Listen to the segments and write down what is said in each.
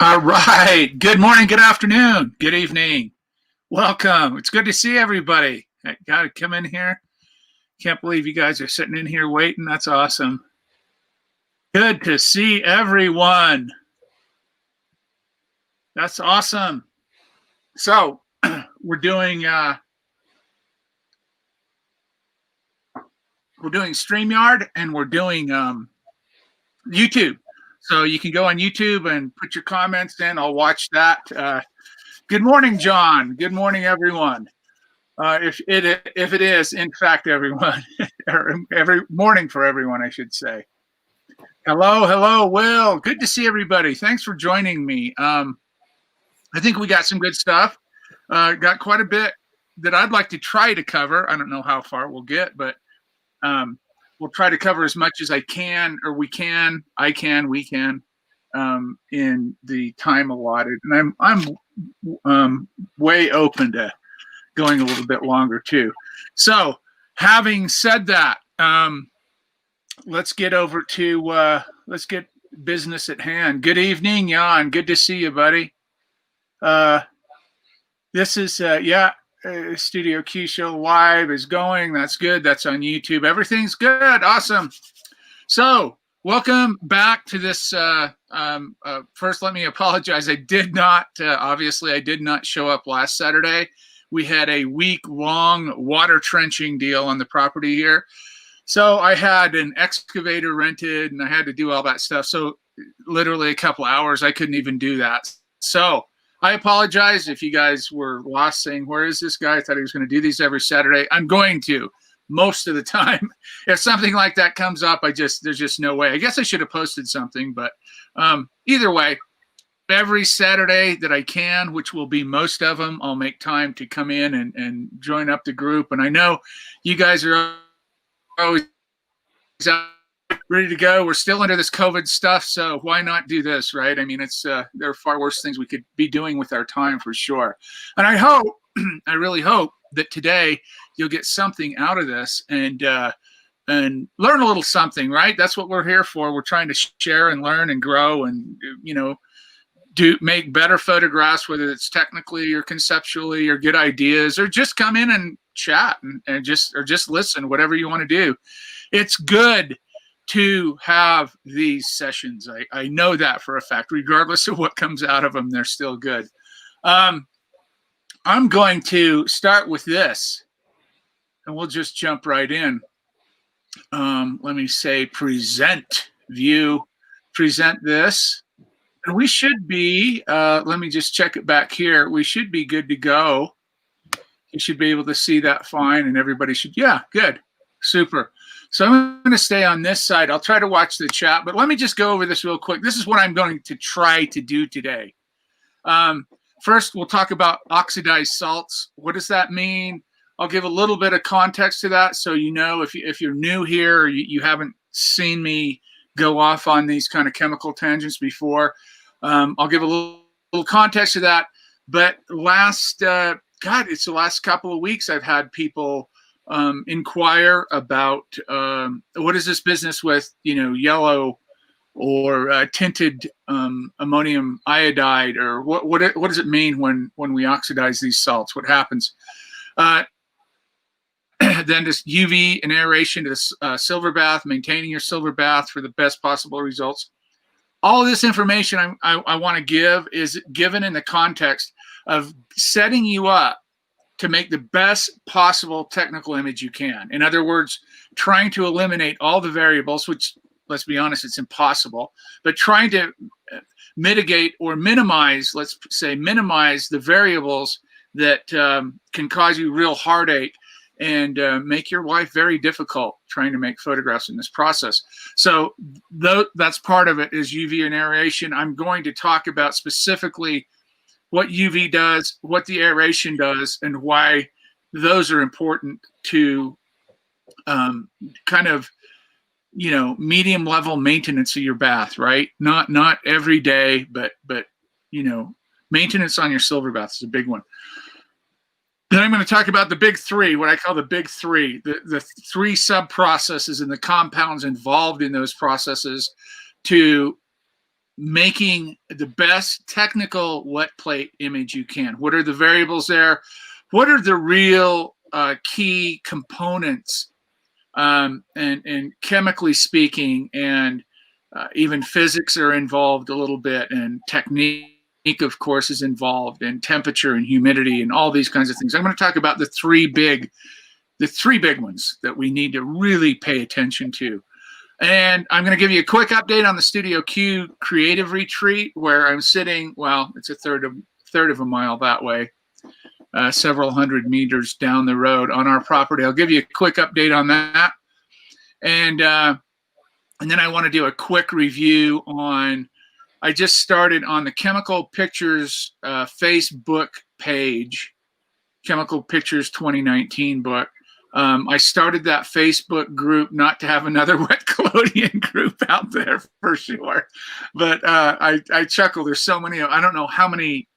All right. Good morning, good afternoon, good evening. Welcome. It's good to see everybody. I got to come in here. Can't believe you guys are sitting in here waiting. That's awesome. Good to see everyone. That's awesome. So we're doing StreamYard and we're doing YouTube. So you can go on YouTube and put your comments in. I'll watch that. Good morning, John. Good morning, everyone. If it is, in fact, everyone, or every morning for everyone, I should say. Hello, Will. Good to see everybody. Thanks for joining me. I think we got some good stuff. Got quite a bit that I'd like to try to cover. I don't know how far we'll get, but we'll try to cover as much as I can, or we can, in the time allotted. And I'm way open to going a little bit longer too. So having said that, let's get over to let's get business at hand. Good evening, Jan. Good to see you, buddy. This is Studio Q Show Live is going. That's good. That's on YouTube. Everything's good. Awesome. So welcome back to this. First, let me apologize. I did not, obviously, I did not show up last Saturday. We had a week-long water trenching deal on the property here. So I had an excavator rented and I had to do all that stuff. So literally a couple hours, I couldn't even do that. So I apologize if you guys were lost saying, where is this guy? I thought he was going to do these every Saturday. I'm going to most of the time. If something like that comes up, there's just no way. I guess I should have posted something, but either way, every Saturday that I can, which will be most of them, I'll make time to come in and join up the group. And I know you guys are always ready to go. We're still under this COVID stuff, so why not do this, right? I mean, there are far worse things we could be doing with our time for sure. And I hope, I really hope that today you'll get something out of this and learn a little something, right? That's what we're here for. We're trying to share and learn and grow and, make better photographs, whether it's technically or conceptually, or get ideas, or just come in and chat and just listen, whatever you want to do. It's good to have these sessions. I know that for a fact. Regardless of what comes out of them, they're still good. I'm going to start with this, and we'll just jump right in. Let me say present view, present this. And we should be, let me just check it back here. We should be good to go. You should be able to see that fine, and everybody should, yeah, good, super. So I'm going to stay on this side. I'll try to watch the chat, but let me just go over this real quick. This is what I'm going to try to do today. First, we'll talk about oxidized salts. What does that mean? I'll give a little bit of context to that, so you know if you're new here or you haven't seen me go off on these kind of chemical tangents before. I'll give a little context to that. But it's the last couple of weeks I've had people inquire about what is this business with yellow or tinted ammonium iodide, or what does it mean when we oxidize these salts? What happens? Then just UV and aeration to the silver bath, maintaining your silver bath for the best possible results. All of this information I want to give is given in the context of setting you up to make the best possible technical image you can. In other words, trying to eliminate all the variables, which, let's be honest, it's impossible, but trying to mitigate or minimize, let's say minimize the variables that can cause you real heartache and make your life very difficult trying to make photographs in this process. So that's part of it, is UV and aeration. I'm going to talk about specifically what UV does, what the aeration does, and why those are important to kind of, medium level maintenance of your bath, right? Not every day, but maintenance on your silver bath is a big one. Then I'm going to talk about the big three, what I call the big three, the three sub-processes and the compounds involved in those processes to making the best technical wet plate image you can. What are the variables there? What are the real key components, and chemically speaking, and even physics are involved a little bit, and technique, of course, is involved, and temperature and humidity and all these kinds of things. I'm going to talk about the three big ones that we need to really pay attention to. And I'm going to give you a quick update on the Studio Q Creative Retreat, where I'm sitting, well, it's a third of a mile that way, several hundred meters down the road on our property. I'll give you a quick update on that. And then I want to do a quick review on, I just started on the Chemical Pictures Facebook page, Chemical Pictures 2019 book. I started that Facebook group not to have another wet collodion group out there for sure. But I chuckle. There's so many. I don't know how many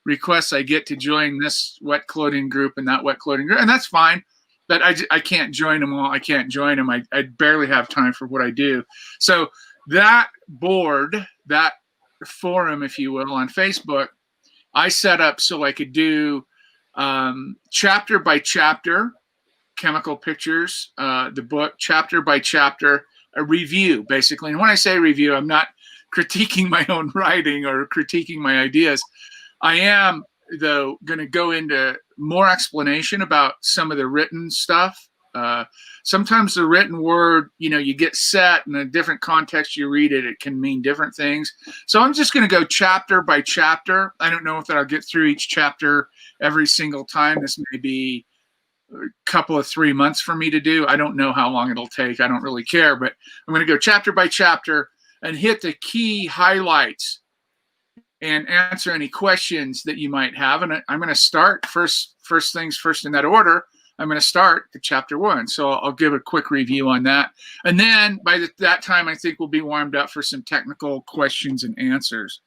requests I get to join this wet collodion group and that wet collodion group. And that's fine. But I can't join them all. I can't join them. I barely have time for what I do. So that board, that forum, if you will, on Facebook, I set up so I could do chapter by chapter, Chemical Pictures, the book, chapter by chapter, a review, basically. And when I say review, I'm not critiquing my own writing or critiquing my ideas. I am, though, going to go into more explanation about some of the written stuff. Sometimes the written word, you get set in a different context you read it, it can mean different things. So I'm just going to go chapter by chapter. I don't know if I'll get through each chapter every single time. This may be a couple of 3 months for me to do. I don't know how long it'll take. I don't really care, but I'm going to go chapter by chapter and hit the key highlights and answer any questions that you might have. And I'm going to start first things first in that order. I'm going to start at chapter 1. So I'll give a quick review on that. And then by that time, I think we'll be warmed up for some technical questions and answers.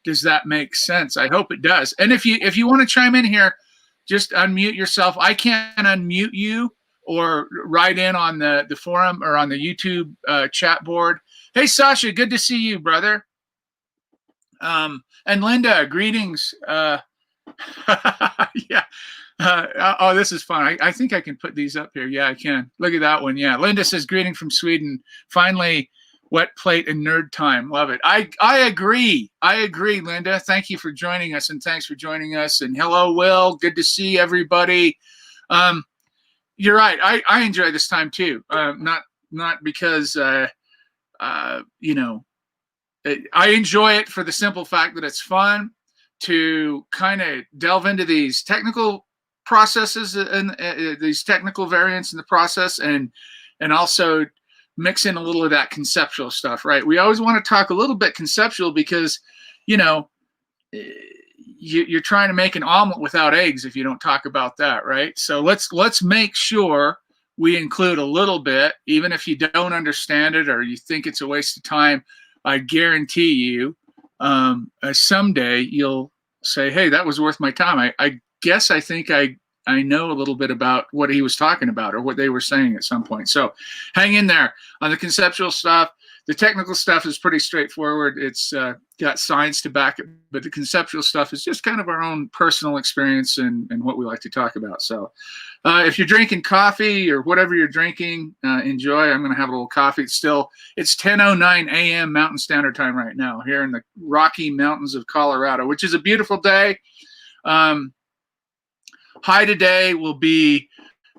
Does that make sense? I hope it does. And if you want to chime in here, just unmute yourself. I can't unmute you or write in on the forum or on the YouTube chat board. Hey, Sasha, good to see you, brother. And Linda, greetings. Yeah. Oh, this is fun. I think I can put these up here. Yeah, I can. Look at that one. Yeah. Linda says, greeting from Sweden. Finally, wet plate and nerd time. Love it. I agree. I agree, Linda. Thank you for joining us, and thanks for joining us. And hello, Will. Good to see everybody. You're right. I enjoy this time too. Not because I enjoy it for the simple fact that it's fun to kind of delve into these technical processes and these technical variants in the process, and also mix in a little of that conceptual stuff, right? We always want to talk a little bit conceptual because, you're trying to make an omelet without eggs if you don't talk about that, right? So let's make sure we include a little bit, even if you don't understand it or you think it's a waste of time. I guarantee you, someday you'll say, hey, that was worth my time. I guess I think I know a little bit about what he was talking about or what they were saying at some point. So hang in there on the conceptual stuff. The technical stuff is pretty straightforward. It's got science to back it, but the conceptual stuff is just kind of our own personal experience and what we like to talk about. So if you're drinking coffee or whatever you're drinking, enjoy. I'm going to have a little coffee. It's 10:09 a.m. Mountain Standard Time right now here in the Rocky Mountains of Colorado, which is a beautiful day. High today will be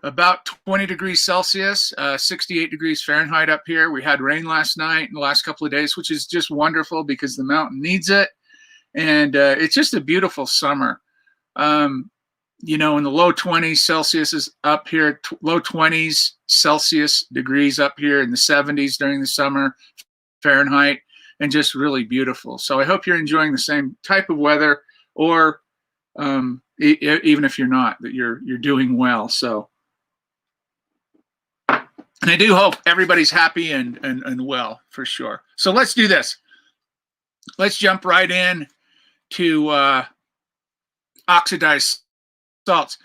about 20 degrees Celsius, 68 degrees Fahrenheit up here. We had rain last night and the last couple of days, which is just wonderful because the mountain needs it. And it's just a beautiful summer. In the low 20s Celsius is up here, low 20s Celsius degrees up here, in the 70s during the summer Fahrenheit, and just really beautiful. So I hope you're enjoying the same type of weather, or even if you're not, that you're doing well. So, and I do hope everybody's happy and well, for sure. So let's do this. Let's jump right in to oxidized salts.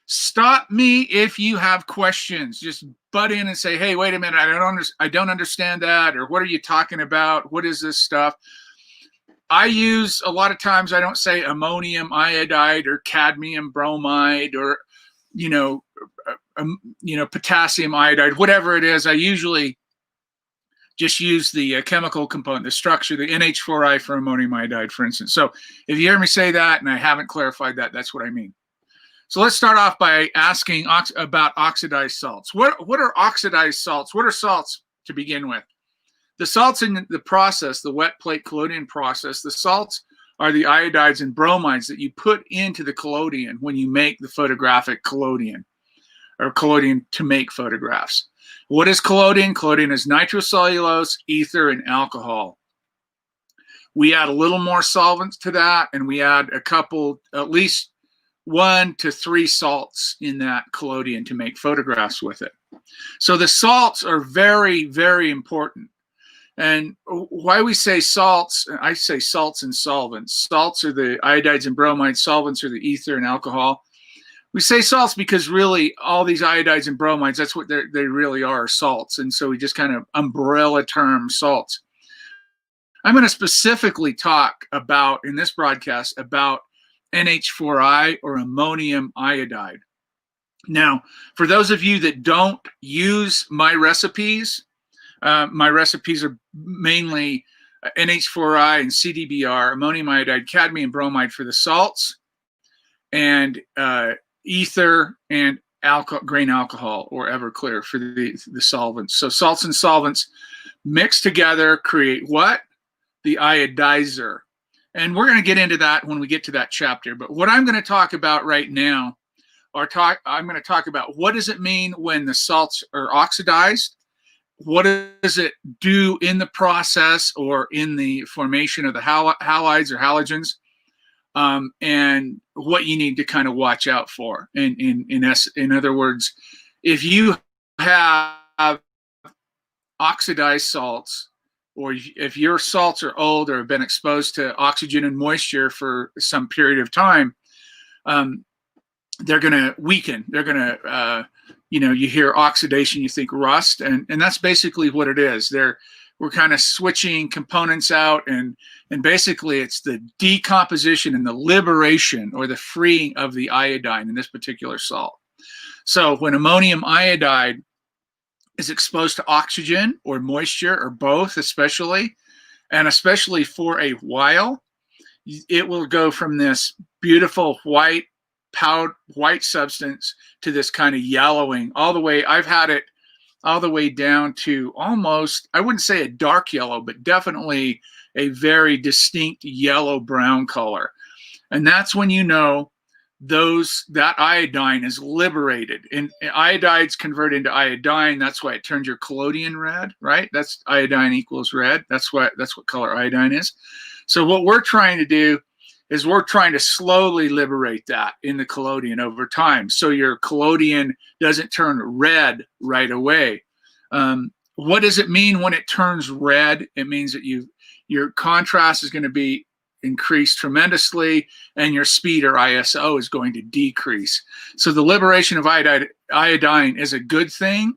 Stop me if you have questions. Just butt in and say, hey, wait a minute, I don't understand that, or what are you talking about? What is this stuff? I use, a lot of times I don't say ammonium iodide or cadmium bromide or, potassium iodide, whatever it is. I usually just use the chemical component, the structure, the NH4I for ammonium iodide, for instance. So if you hear me say that and I haven't clarified that, that's what I mean. So let's start off by asking about oxidized salts. What are oxidized salts? What are salts to begin with? The salts in the process, the wet plate collodion process, the salts are the iodides and bromides that you put into the collodion when you make the photographic collodion, or collodion to make photographs. What is collodion? Collodion is nitrocellulose, ether, and alcohol. We add a little more solvents to that, and we add a couple, at least 1 to 3 salts in that collodion to make photographs with it. So the salts are very, very important. And why we say salts, I say salts and solvents. Salts are the iodides and bromides, solvents are the ether and alcohol. We say salts because really all these iodides and bromides, that's what they really are, salts. And so we just kind of umbrella term salts. I'm going to specifically talk about, in this broadcast, about NH4I or ammonium iodide. Now, for those of you that don't use my recipes are mainly NH4I and CDBR, ammonium iodide, cadmium bromide for the salts, and ether and grain alcohol or Everclear for the solvents. So salts and solvents mixed together create what? The iodizer. And we're going to get into that when we get to that chapter. But what I'm going to talk about right now, I'm going to talk about what does it mean when the salts are oxidized? What does it do in the process or in the formation of the halides or halogens? And what you need to kind of watch out for. In other words, if you have oxidized salts, or if your salts are old or have been exposed to oxygen and moisture for some period of time, they're going to weaken. They're going to, you hear oxidation, you think rust, and that's basically what it is. We're kind of switching components out, and basically it's the decomposition and the liberation or the freeing of the iodine in this particular salt. So when ammonium iodide is exposed to oxygen or moisture or both, especially for a while, it will go from this beautiful white substance to this kind of yellowing all the way. I've had it all the way down to almost, I wouldn't say a dark yellow, but definitely a very distinct yellow brown color. And that's when you know that iodine is liberated. And iodides convert into iodine. That's why it turns your collodion red, right? That's iodine equals red. That's what color iodine is. So what we're trying to do is we're trying to slowly liberate that in the collodion over time, so your collodion doesn't turn red right away. What does it mean when it turns red? It means that your contrast is going to be increased tremendously, and your speed or ISO is going to decrease. So the liberation of iodine is a good thing,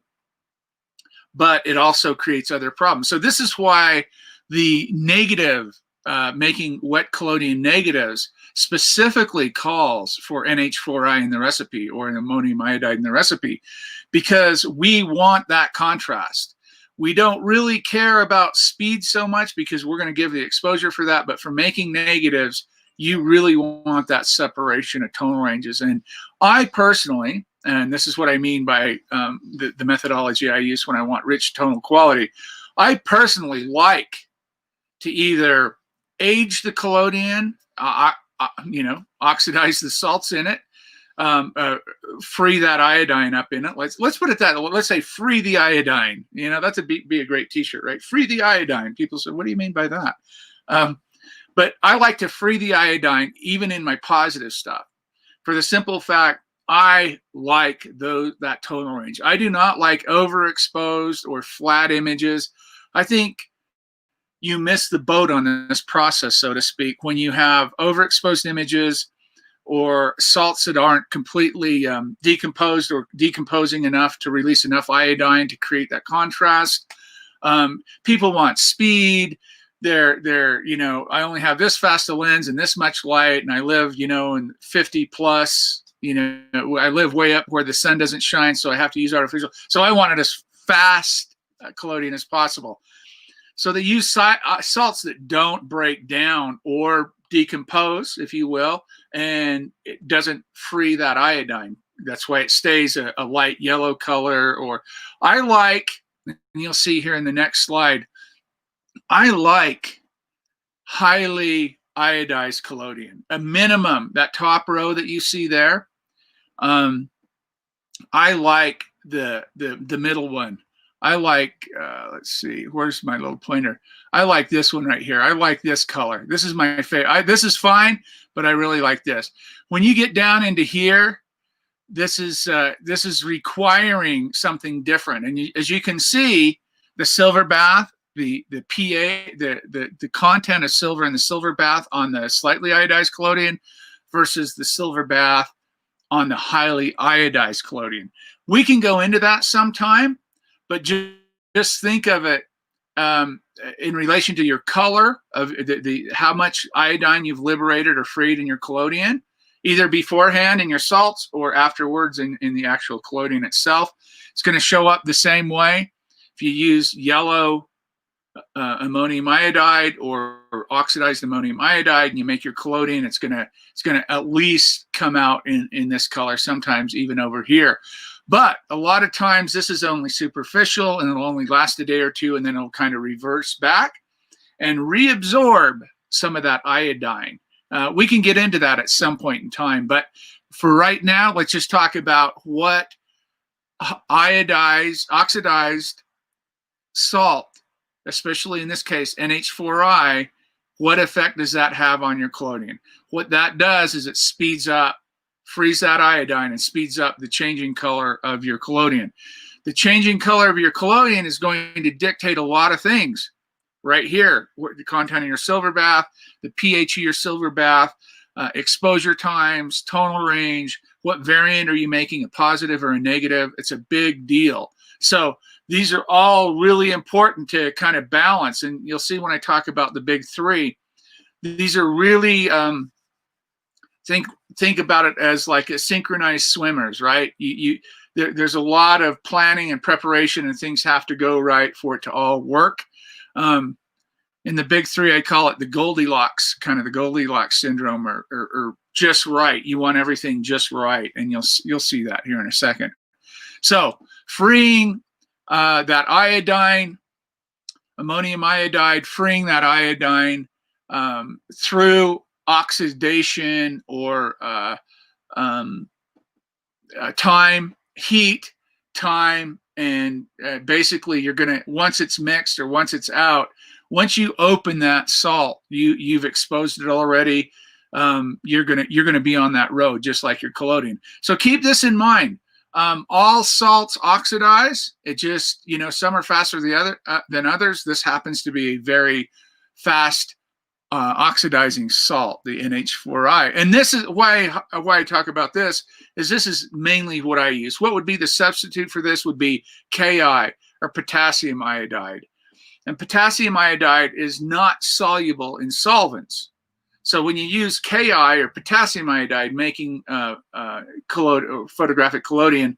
but it also creates other problems. So this is why the negative, making wet collodion negatives, specifically calls for NH4I in the recipe or an ammonium iodide in the recipe, because we want that contrast. We don't really care about speed so much because we're going to give the exposure for that, but for making negatives, you really want that separation of tonal ranges. And I personally, and this is what I mean by the methodology I use when I want rich tonal quality, I personally like to either age the collodion, oxidize the salts in it, free that iodine up in it. Let's put it that way. Let's say free the iodine. That's be a great t-shirt, right? Free the iodine. People say, what do you mean by that? But I like to free the iodine even in my positive stuff, for the simple fact I like that tonal range. I do not like overexposed or flat images. I think you miss the boat on this process, so to speak, when you have overexposed images or salts that aren't completely decomposed or decomposing enough to release enough iodine to create that contrast. People want speed. they're you know, I only have this fast a lens and this much light, and I live, you know, in 50 plus, you know, I live way up where the sun doesn't shine, so I have to use artificial. So I want it as fast collodion as possible. So they use salts that don't break down or decompose, if you will, and it doesn't free that iodine. That's why it stays a light yellow color. Or I like, and you'll see here in the next slide, I like highly iodized collodion. A minimum, that top row that you see there, I like the middle one. I like, let's see, where's my little pointer? I like this one right here. I like this color. This is my favorite. This is fine, but I really like this. When you get down into here, this is requiring something different. And as you can see, the silver bath, the PA, the content of silver in the silver bath on the slightly iodized collodion versus the silver bath on the highly iodized collodion. We can go into that sometime, but just think of it in relation to your color of the how much iodine you've liberated or freed in your collodion, either beforehand in your salts or afterwards in the actual collodion itself. It's going to show up the same way. If you use yellow ammonium iodide or oxidized ammonium iodide and you make your collodion, it's gonna at least come out in this color, sometimes even over here. But a lot of times this is only superficial and it'll only last a day or two, and then it'll kind of reverse back and reabsorb some of that iodine. We can get into that at some point in time, but for right now, let's just talk about what oxidized salt, especially in this case, NH4I, what effect does that have on your collodion? What that does is it speeds up, frees that iodine and speeds up the changing color of your collodion. The changing color of your collodion is going to dictate a lot of things right here. The content of your silver bath, the pH of your silver bath, exposure times, tonal range, what variant are you making, a positive or a negative? It's a big deal. So these are all really important to kind of balance. And you'll see when I talk about the big three, these are really, think about it as like a synchronized swimmers, right? There's a lot of planning and preparation, and things have to go right for it to all work. In the big three, I call it the Goldilocks, kind of the Goldilocks syndrome, or just right. You want everything just right, and you'll see that here in a second. So freeing that iodine, ammonium iodide, freeing that iodine through oxidation or time, heat, time, and basically you're gonna, once it's mixed or once it's out, once you open that salt, you've exposed it already. You're gonna be on that road just like your collodion. So keep this in mind. All salts oxidize. It just, you know, some are faster than others. This happens to be a very fast oxidizing salt, the NH4I. And this is why I talk about this, is this is mainly what I use. What would be the substitute for this would be Ki, or potassium iodide. And potassium iodide is not soluble in solvents. So when you use Ki or potassium iodide making photographic collodion,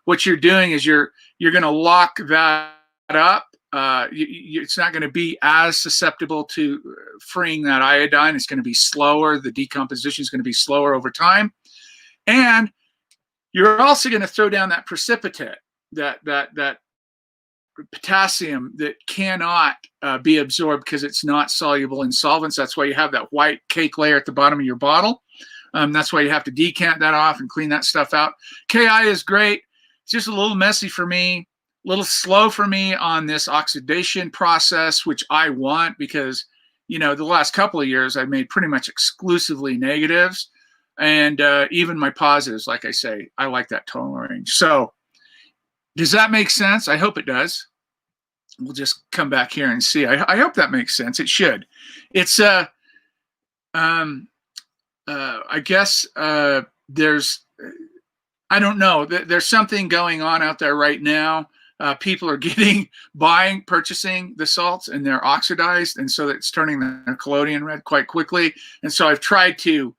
what you're doing is you're going to lock that up. It's not going to be as susceptible to freeing that iodine. It's going to be slower. The decomposition is going to be slower over time. And you're also going to throw down that precipitate, that potassium that cannot be absorbed because it's not soluble in solvents. That's why you have that white cake layer at the bottom of your bottle. That's why you have to decant that off and clean that stuff out. Ki is great. It's just a little messy for me, a little slow for me on this oxidation process, which I want because, you know, the last couple of years I've made pretty much exclusively negatives, and even my positives, like I say, I like that tonal range. So does that make sense? I hope it does. We'll just come back here and see. I hope that makes sense. It should. It's I guess there's, I don't know. There's something going on out there right now people are purchasing the salts, and they're oxidized, and so it's turning their collodion red quite quickly. And so I've tried to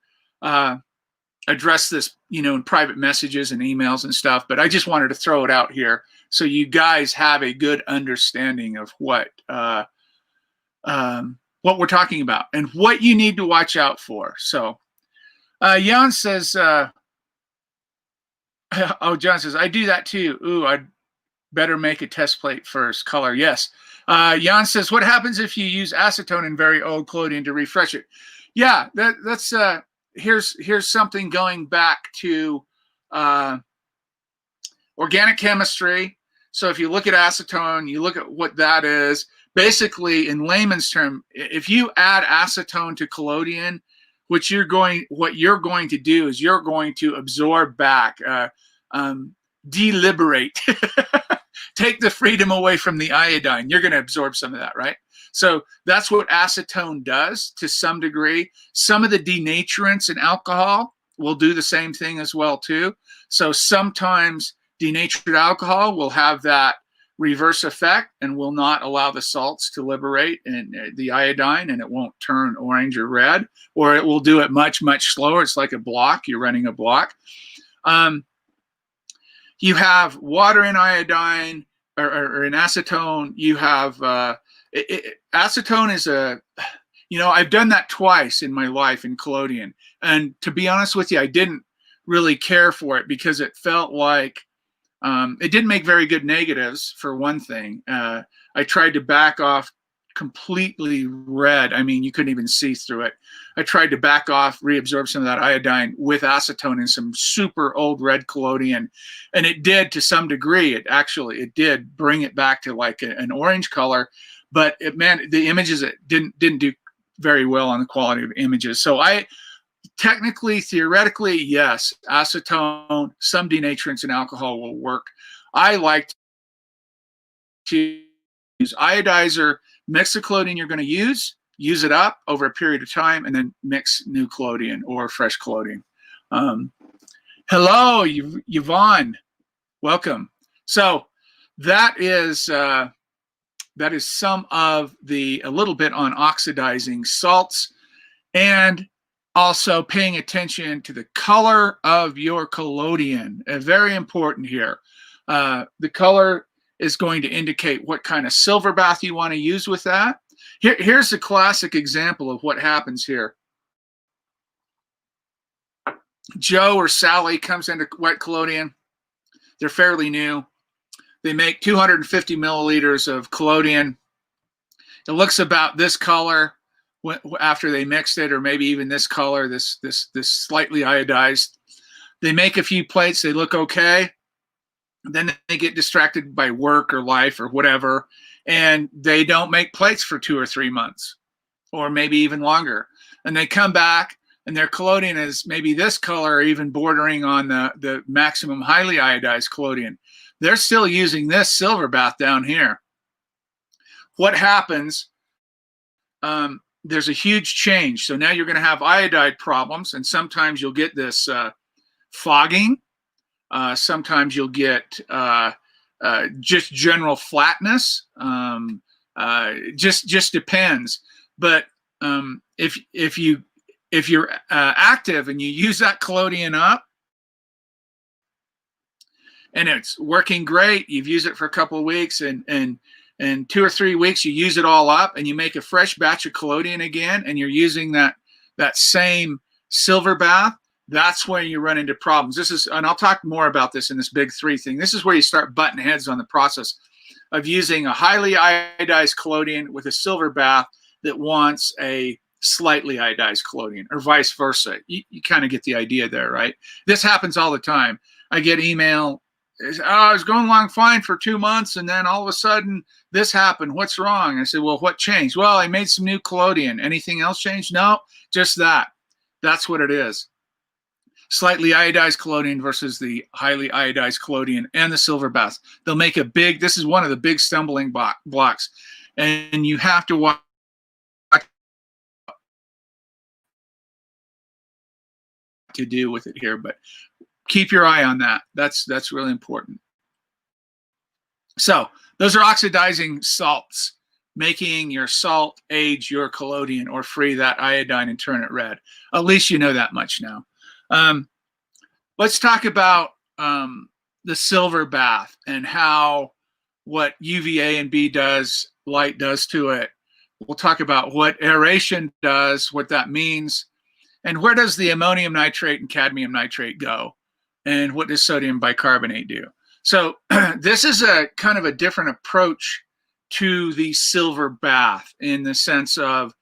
address this, in private messages and emails and stuff, but I just wanted to throw it out here so you guys have a good understanding of what we're talking about and what you need to watch out for. So Jan says, John says, I do that too. Ooh, I'd better make a test plate first. Color, yes. Jan says, what happens if you use acetone in very old collodion to refresh it? Yeah, that's here's something going back to organic chemistry. So if you look at acetone, you look at what that is. Basically, in layman's term, if you add acetone to collodion, what you're going to do is you're going to absorb back, deliberate, take the freedom away from the iodine. You're going to absorb some of that, right? So that's what acetone does to some degree. Some of the denaturants in alcohol will do the same thing as well too. So sometimes denatured alcohol will have that reverse effect and will not allow the salts to liberate and the iodine, and it won't turn orange or red, or it will do it much, much slower. It's like a block. You're running a block. You have water in iodine or in acetone. You have acetone is I've done that twice in my life in collodion. And to be honest with you, I didn't really care for it because it felt like it didn't make very good negatives, for one thing. I tried to back off completely red. I mean, you couldn't even see through it. I tried to back off, reabsorb some of that iodine with acetone in some super old red collodion. And it did to some degree. It did bring it back to like an orange color, but the images, it didn't do very well on the quality of images. So technically, theoretically, yes, acetone, some denaturants in alcohol will work. I like to use iodizer, mix the collodion you're going to use it up over a period of time, and then mix new collodion or fresh collodion. Hello, Yvonne. Welcome. So that is some of a little bit on oxidizing salts, and also paying attention to the color of your collodion. Very important here. The color is going to indicate what kind of silver bath you want to use with that. Here's a classic example of what happens here. Joe or Sally comes into wet collodion. They're fairly new. They make 250 milliliters of collodion. It looks about this color after they mixed it, or maybe even this color, this slightly iodized. They make a few plates. They look okay. Then they get distracted by work or life or whatever, and they don't make plates for 2 or 3 months, or maybe even longer. And they come back, and their collodion is maybe this color, or even bordering on the maximum highly iodized collodion. They're still using this silver bath down here. What happens? There's a huge change. So now you're going to have iodide problems, and sometimes you'll get this fogging. Sometimes you'll get just general flatness. Just depends. But if you're active and you use that collodion up, and it's working great, you've used it for a couple of weeks, and 2 or 3 weeks you use it all up, and you make a fresh batch of collodion again, and you're using that same silver bath, that's where you run into problems. And I'll talk more about this in this big 3 thing. This is where you start butting heads on the process of using a highly iodized collodion with a silver bath that wants a slightly iodized collodion, or vice versa. You kind of get the idea there, right? This happens all the time. I get email, I was going along fine for 2 months, and then all of a sudden this happened. What's wrong? I said, well, what changed? Well, I made some new collodion. Anything else changed? No, just that. That's what it is. Slightly iodized collodion versus the highly iodized collodion and the silver bath. They'll make this is one of the big stumbling blocks. And you have to watch to do with it here, but keep your eye on that. That's really important. So those are oxidizing salts, making your salt age your collodion or free that iodine and turn it red. At least you know that much now. Let's talk about the silver bath and how what UVA and B does, light does to it. We'll talk about what aeration does, what that means, and where does the ammonium nitrate and cadmium nitrate go, and what does sodium bicarbonate do. So this is a kind of a different approach to the silver bath in the sense of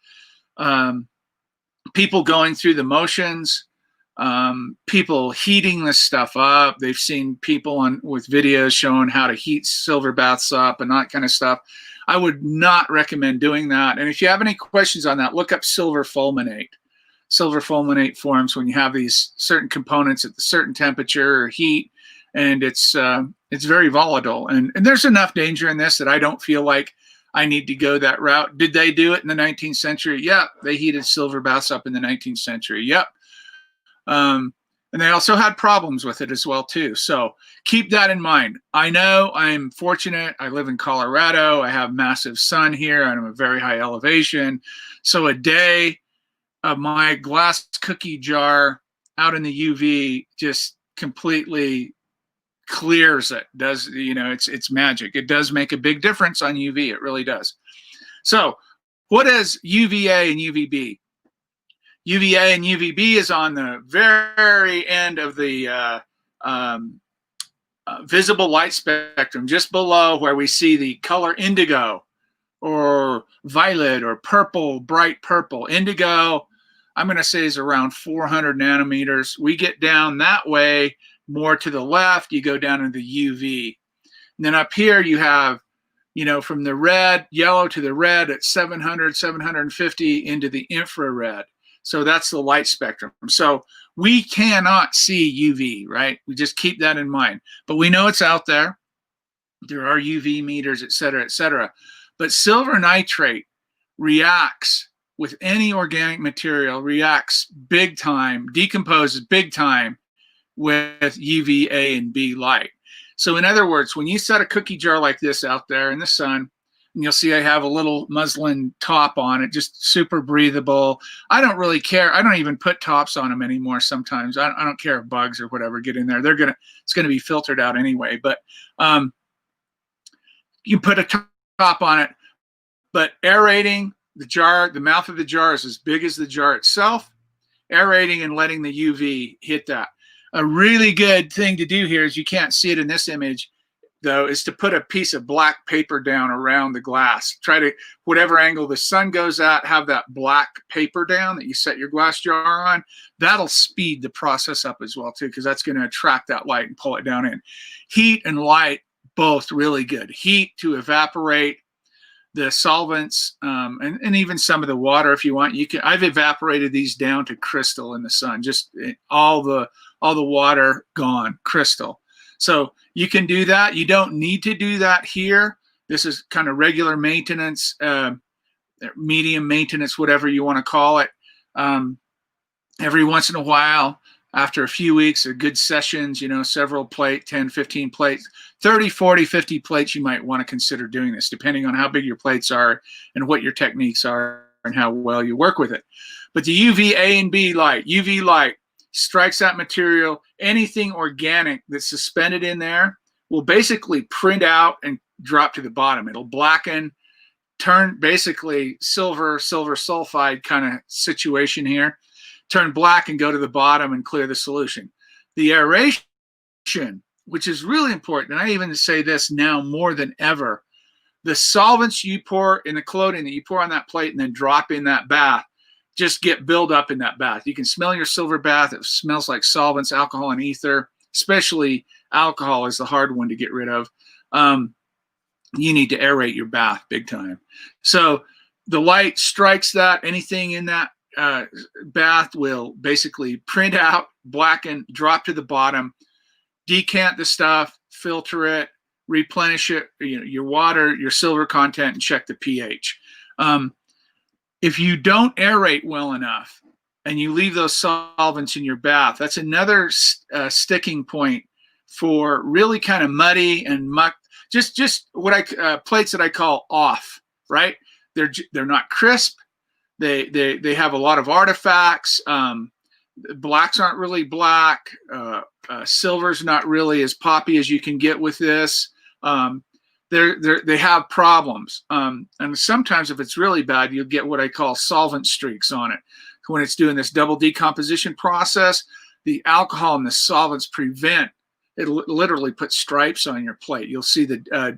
people going through the motions, people heating this stuff up. They've seen people with videos showing how to heat silver baths up and that kind of stuff. I would not recommend doing that. And if you have any questions on that, look up silver fulminate. Silver fulminate forms when you have these certain components at a certain temperature or heat, and it's very volatile. And there's enough danger in this that I don't feel like I need to go that route. Did they do it in the 19th century? Yep. They heated silver baths up in the 19th century. Yep. And they also had problems with it as well too. So keep that in mind. I know I'm fortunate. I live in Colorado. I have massive sun here. I'm a very high elevation. So a day of my glass cookie jar out in the UV just completely clears it. Does, you know, it's magic. It does make a big difference on UV. It really does. So what is UVA and UVB? UVA and UVB is on the very end of the visible light spectrum, just below where we see the color indigo or violet or purple, bright purple. Indigo, I'm going to say, is around 400 nanometers. We get down that way, more to the left, you go down into the UV. And then up here you have, you know, from the red, yellow to the red at 700, 750 into the infrared. So that's the light spectrum. So we cannot see UV, right? We just keep that in mind. But we know it's out there. There are UV meters, et cetera, et cetera. But silver nitrate reacts with any organic material, reacts big time, decomposes big time with UVA and B light. So in other words, when you set a cookie jar like this out there in the sun, and you'll see I have a little muslin top on it, just super breathable. I don't really care. I don't even put tops on them anymore sometimes. I don't care if bugs or whatever get in there. It's gonna be filtered out anyway. But you put a top on it, but aerating the jar, the mouth of the jar is as big as the jar itself, aerating and letting the UV hit that. A really good thing to do here is, you can't see it in this image, though, is to put a piece of black paper down around the glass. Try to, whatever angle the sun goes at, have that black paper down that you set your glass jar on. That'll speed the process up as well too, because that's going to attract that light and pull it down in. Heat and light, both really good. Heat to evaporate the solvents, and even some of the water if you want. You can. I've evaporated these down to crystal in the sun. Just all the water gone, crystal. So you can do that. You don't need to do that here. This is kind of regular maintenance, medium maintenance, whatever you want to call it. Every once in a while, after a few weeks of good sessions, you know, several plate, 10, 15 plates, 30, 40, 50 plates, you might want to consider doing this, depending on how big your plates are and what your techniques are and how well you work with it. But the UVA and B light, UV light, strikes that material. Anything organic that's suspended in there will basically print out and drop to the bottom. It'll blacken, turn basically silver sulfide kind of situation here, turn black and go to the bottom and clear the solution. The aeration, which is really important, and I even say this now more than ever, the solvents you pour in the collodion that you pour on that plate and then drop in that bath just get built up in that bath. You can smell your silver bath. It smells like solvents, alcohol, and ether. Especially alcohol is the hard one to get rid of. You need to aerate your bath big time. So the light strikes that. Anything in that bath will basically print out, blacken, drop to the bottom, decant the stuff, filter it, replenish it, you know, your water, your silver content, and check the pH. If you don't aerate well enough and you leave those solvents in your bath, that's another sticking point for really kind of muddy and muck. just what I plates that I call off, right? They're not crisp. They have a lot of artifacts. Blacks aren't really black. Silver's not really as poppy as you can get with this. They have problems. And sometimes if it's really bad, you'll get what I call solvent streaks on it. When it's doing this double decomposition process, the alcohol and the solvents prevent, it literally puts stripes on your plate. You'll see the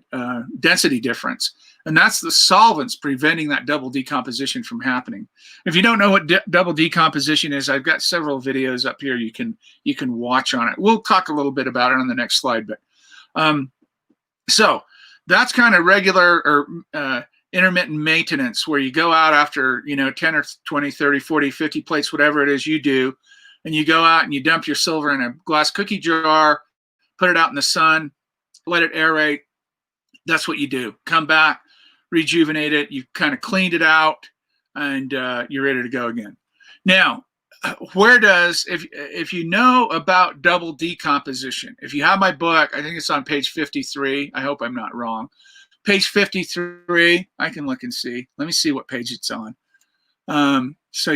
density difference. And that's the solvents preventing that double decomposition from happening. If you don't know what double decomposition is, I've got several videos up here you can watch on it. We'll talk a little bit about it on the next slide. But so that's kind of regular or intermittent maintenance, where you go out after 10 or 20, 30, 40, 50 plates, whatever it is you do, and you go out and you dump your silver in a glass cookie jar, put it out in the sun, let it aerate. That's what you do. Come back, rejuvenate it. You've kind of cleaned it out, and you're ready to go again. Now, if you know about double decomposition, if you have my book, I think it's on page 53. I hope I'm not wrong. Page 53, I can look and see. Let me see what page it's on. So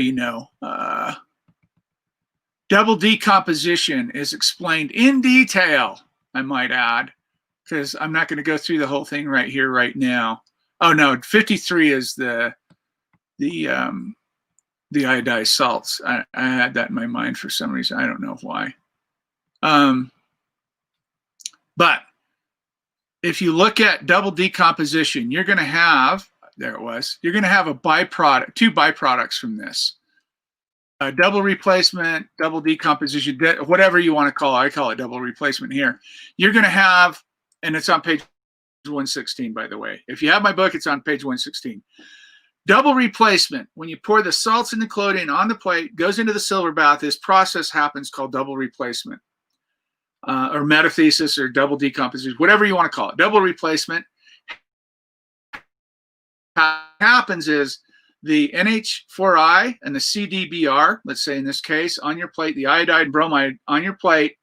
double decomposition is explained in detail, I might add, because I'm not going to go through the whole thing right here, right now. Oh no, 53 is the iodized salts. I had that in my mind for some reason. I don't know why. But if you look at double decomposition, you're going to have, there it was, you're going to have a byproduct, two byproducts from this. Double replacement, double decomposition, whatever you want to call it. I call it double replacement here. You're going to have, and it's on page 116, by the way. If you have my book, it's on page 116. Double replacement, when you pour the salts and the collodion on the plate, goes into the silver bath, this process happens called double replacement, or metathesis, or double decomposition, whatever you want to call it. Double replacement happens is the NH4I and the CDBr, let's say in this case, on your plate, the iodide and bromide on your plate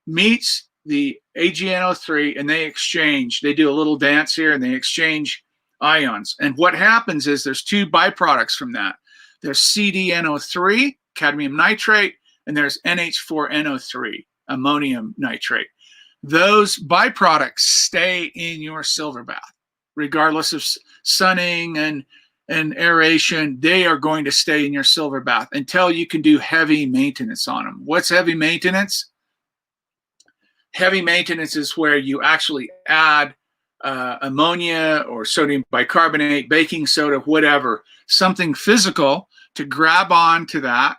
meets the AgNO3, and they exchange. They do a little dance here, and they exchange ions. And what happens is there's two byproducts from that. There's CdNO3, cadmium nitrate, and there's NH4NO3, ammonium nitrate. Those byproducts stay in your silver bath, regardless of sunning and aeration. They are going to stay in your silver bath until you can do heavy maintenance on them. What's heavy maintenance? Heavy maintenance is where you actually add ammonia or sodium bicarbonate, baking soda, whatever, something physical to grab onto that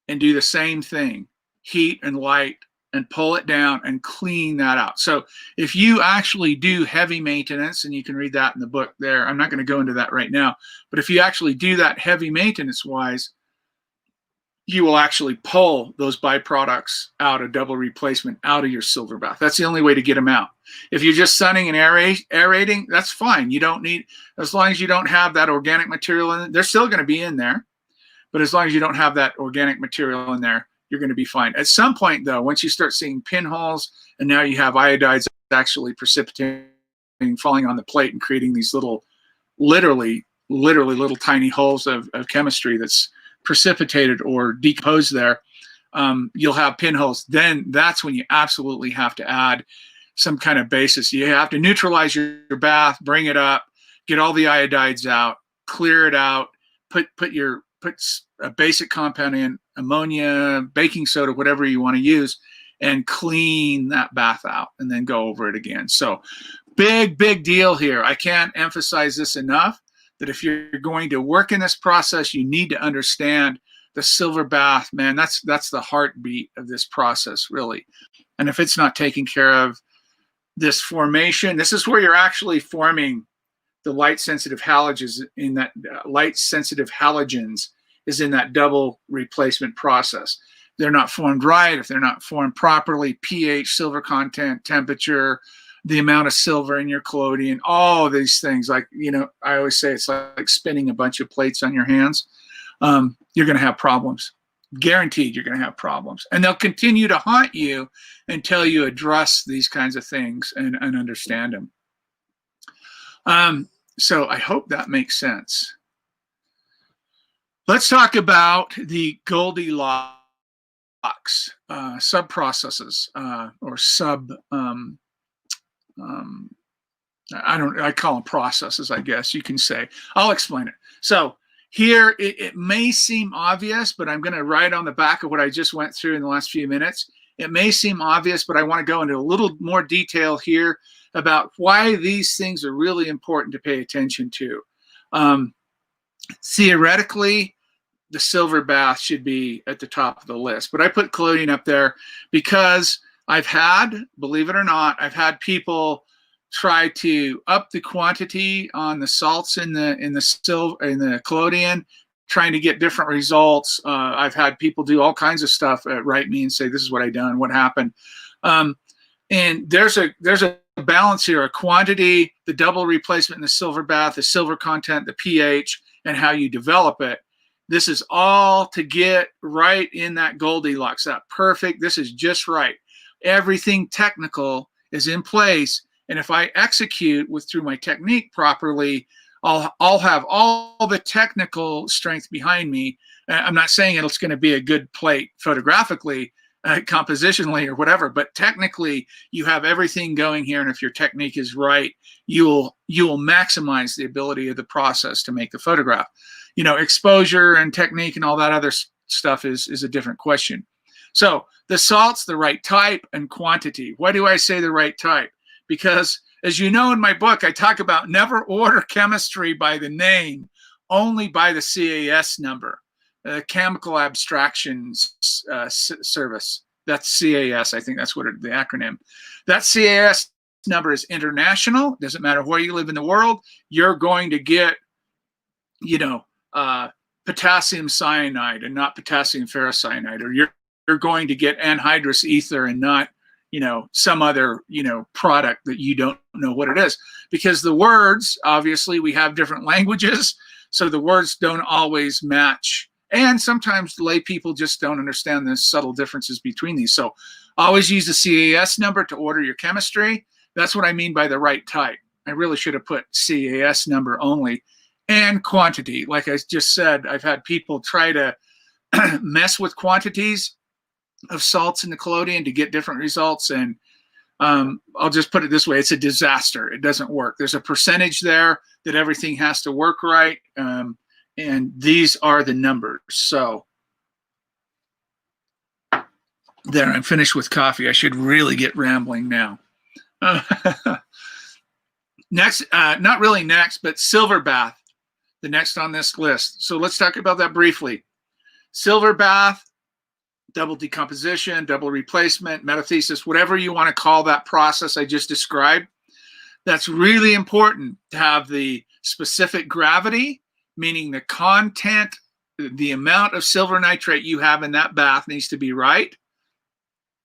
and do the same thing, heat and light, and pull it down and clean that out. So if you actually do heavy maintenance, and you can read that in the book there, I'm not going to go into that right now, but if you actually do that heavy maintenance wise, you will actually pull those byproducts out of double replacement out of your silver bath. That's the only way to get them out. If you're just sunning and aerating, that's fine. You don't need, as long as you don't have that organic material in it, they're still going to be in there. But as long as you don't have that organic material in there, you're going to be fine. At some point, though, once you start seeing pinholes, and now you have iodides actually precipitating, falling on the plate and creating these little, literally little tiny holes of chemistry that's precipitated or decomposed there, you'll have pinholes. Then that's when you absolutely have to add some kind of basis. You have to neutralize your bath, bring it up, get all the iodides out, clear it out, put a basic compound in, ammonia, baking soda, whatever you want to use, and clean that bath out, and then go over it again. So big deal here. I can't emphasize this enough, that if you're going to work in this process, you need to understand the silver bath, man. That's the heartbeat of this process, really. And if it's not taken care of, this formation, this is where you're actually forming the light-sensitive halogens in that light-sensitive halogens is in that double replacement process. They're not formed right, if they're not formed properly, pH, silver content, temperature, the amount of silver in your collodion, all of these things. Like, I always say it's like spinning a bunch of plates on your hands. You're going to have problems. guaranteed you're going to have problems. And they'll continue to haunt you until you address these kinds of things and understand them. So I hope that makes sense. Let's talk about the Goldilocks sub-processes or I call them processes, I guess you can say. I'll explain it. So here, it may seem obvious, but I'm going to write on the back of what I just went through in the last few minutes. It may seem obvious, but I want to go into a little more detail here about why these things are really important to pay attention to. Theoretically, the silver bath should be at the top of the list, but I put collodion up there because I've had, believe it or not, I've had people try to up the quantity on the salts in the collodion, trying to get different results. I've had people do all kinds of stuff, write me and say, this is what I done, what happened. And there's a balance here, a quantity, the double replacement in the silver bath, the silver content, the pH, and how you develop it. This is all to get right in that Goldilocks, that perfect, this is just right. Everything technical is in place. And if I execute through my technique properly, I'll have all the technical strength behind me. I'm not saying it's going to be a good plate photographically, compositionally or whatever, but technically you have everything going here. And if your technique is right, you will maximize the ability of the process to make the photograph. You know, exposure and technique and all that other stuff is a different question. So the salts, the right type and quantity. Why do I say the right type? Because as you know, in my book, I talk about never order chemistry by the name, only by the CAS number, Chemical Abstractions Service. That's CAS, I think that's what the acronym. That CAS number is international. Doesn't matter where you live in the world. You're going to get, you know, potassium cyanide and not potassium ferrocyanide, or you're going to get anhydrous ether and not, you know, some other, you know, product that you don't know what it is. Because the words, obviously, we have different languages, so the words don't always match. And sometimes lay people just don't understand the subtle differences between these. So always use the CAS number to order your chemistry. That's what I mean by the right type. I really should have put CAS number only. And quantity. Like I just said, I've had people try to mess with quantities of salts in the collodion to get different results, and I'll just put it this way, it's a disaster. It doesn't work. There's a percentage there that everything has to work right, and these are the numbers. So there, I'm finished with coffee. I should really get rambling now. Next, not really next, but silver bath, the next on this list. So let's talk about that briefly. Silver bath, double decomposition, double replacement, metathesis, whatever you want to call that process I just described. That's really important to have the specific gravity, meaning the content, the amount of silver nitrate you have in that bath needs to be right.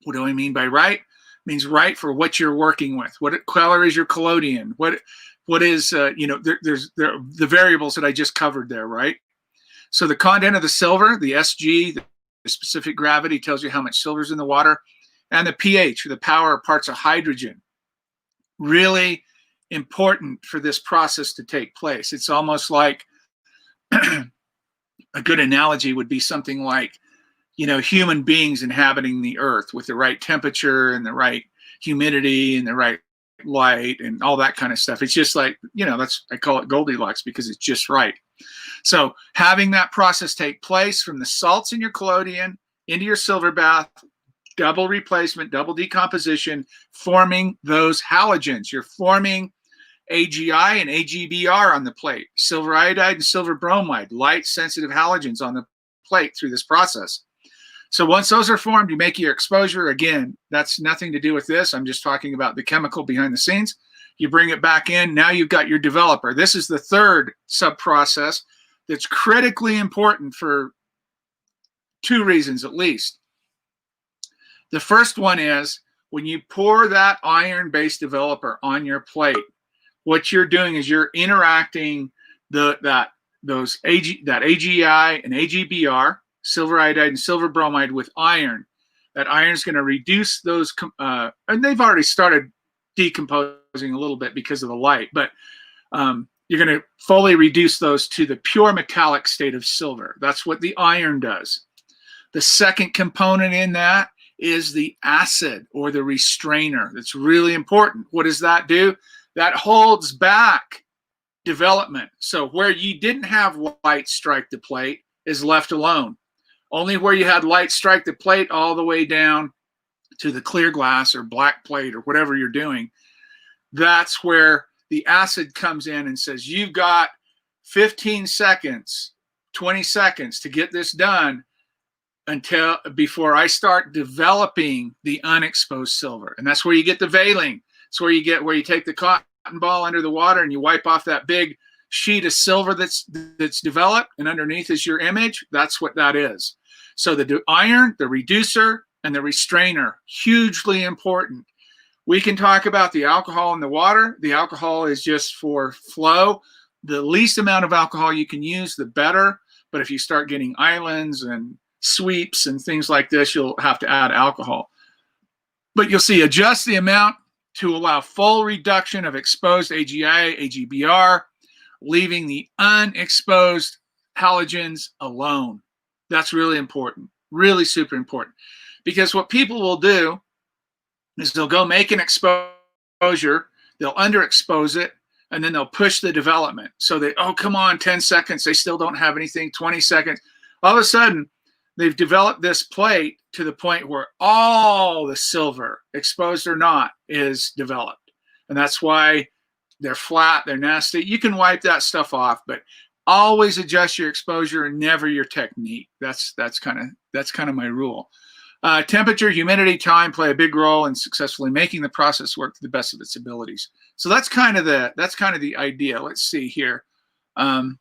What do I mean by right? It means right for what you're working with. What color is your collodion? What is, you know, there's the variables that I just covered there, right? So the content of the silver, the SG, the specific gravity tells you how much silver is in the water, and the pH, or the power parts of hydrogen. Really important for this process to take place. It's almost like a good analogy would be something like, you know, human beings inhabiting the earth with the right temperature and the right humidity and the right light and all that kind of stuff. It's just like, you know, I call it Goldilocks because it's just right. So having that process take place from the salts in your collodion into your silver bath, double replacement, double decomposition, forming those halogens. You're forming AgI and AgBr on the plate, silver iodide and silver bromide, light sensitive halogens on the plate through this process. So once those are formed, you make your exposure. Again, that's nothing to do with this. I'm just talking about the chemical behind the scenes. You bring it back in. Now you've got your developer. This is the third sub-process that's critically important for two reasons at least. The first one is when you pour that iron-based developer on your plate, what you're doing is you're interacting that AgI and AgBr, silver iodide and silver bromide with iron. That iron is going to reduce those, and they've already started decomposing a little bit because of the light, but you're going to fully reduce those to the pure metallic state of silver. That's what the iron does. The second component in that is the acid or the restrainer. That's really important. What does that do? That holds back development. So where you didn't have light strike the plate is left alone. Only where you had light strike the plate all the way down to the clear glass or black plate or whatever you're doing, that's where the acid comes in and says, you've got 15 seconds, 20 seconds to get this done before I start developing the unexposed silver. And that's where you get the veiling. It's where you take the cotton ball under the water and you wipe off that big sheet of silver that's developed, and underneath is your image. That's what that is. So the iron, the reducer, and the restrainer, hugely important. We can talk about the alcohol in the water. The alcohol is just for flow. The least amount of alcohol you can use, the better. But if you start getting islands and sweeps and things like this, you'll have to add alcohol. But you'll see, adjust the amount to allow full reduction of exposed AgI, AgBr, leaving the unexposed halogens alone. That's really important, really super important. Because what people will do is they'll go make an exposure, they'll underexpose it, and then they'll push the development. So they, oh, come on, 10 seconds, they still don't have anything, 20 seconds. All of a sudden, they've developed this plate to the point where all the silver, exposed or not, is developed. And that's why they're flat, they're nasty. You can wipe that stuff off, but always adjust your exposure and never your technique. That's kind of my rule. Temperature, humidity, time play a big role in successfully making the process work to the best of its abilities. So that's kind of the idea. Let's see here. Well,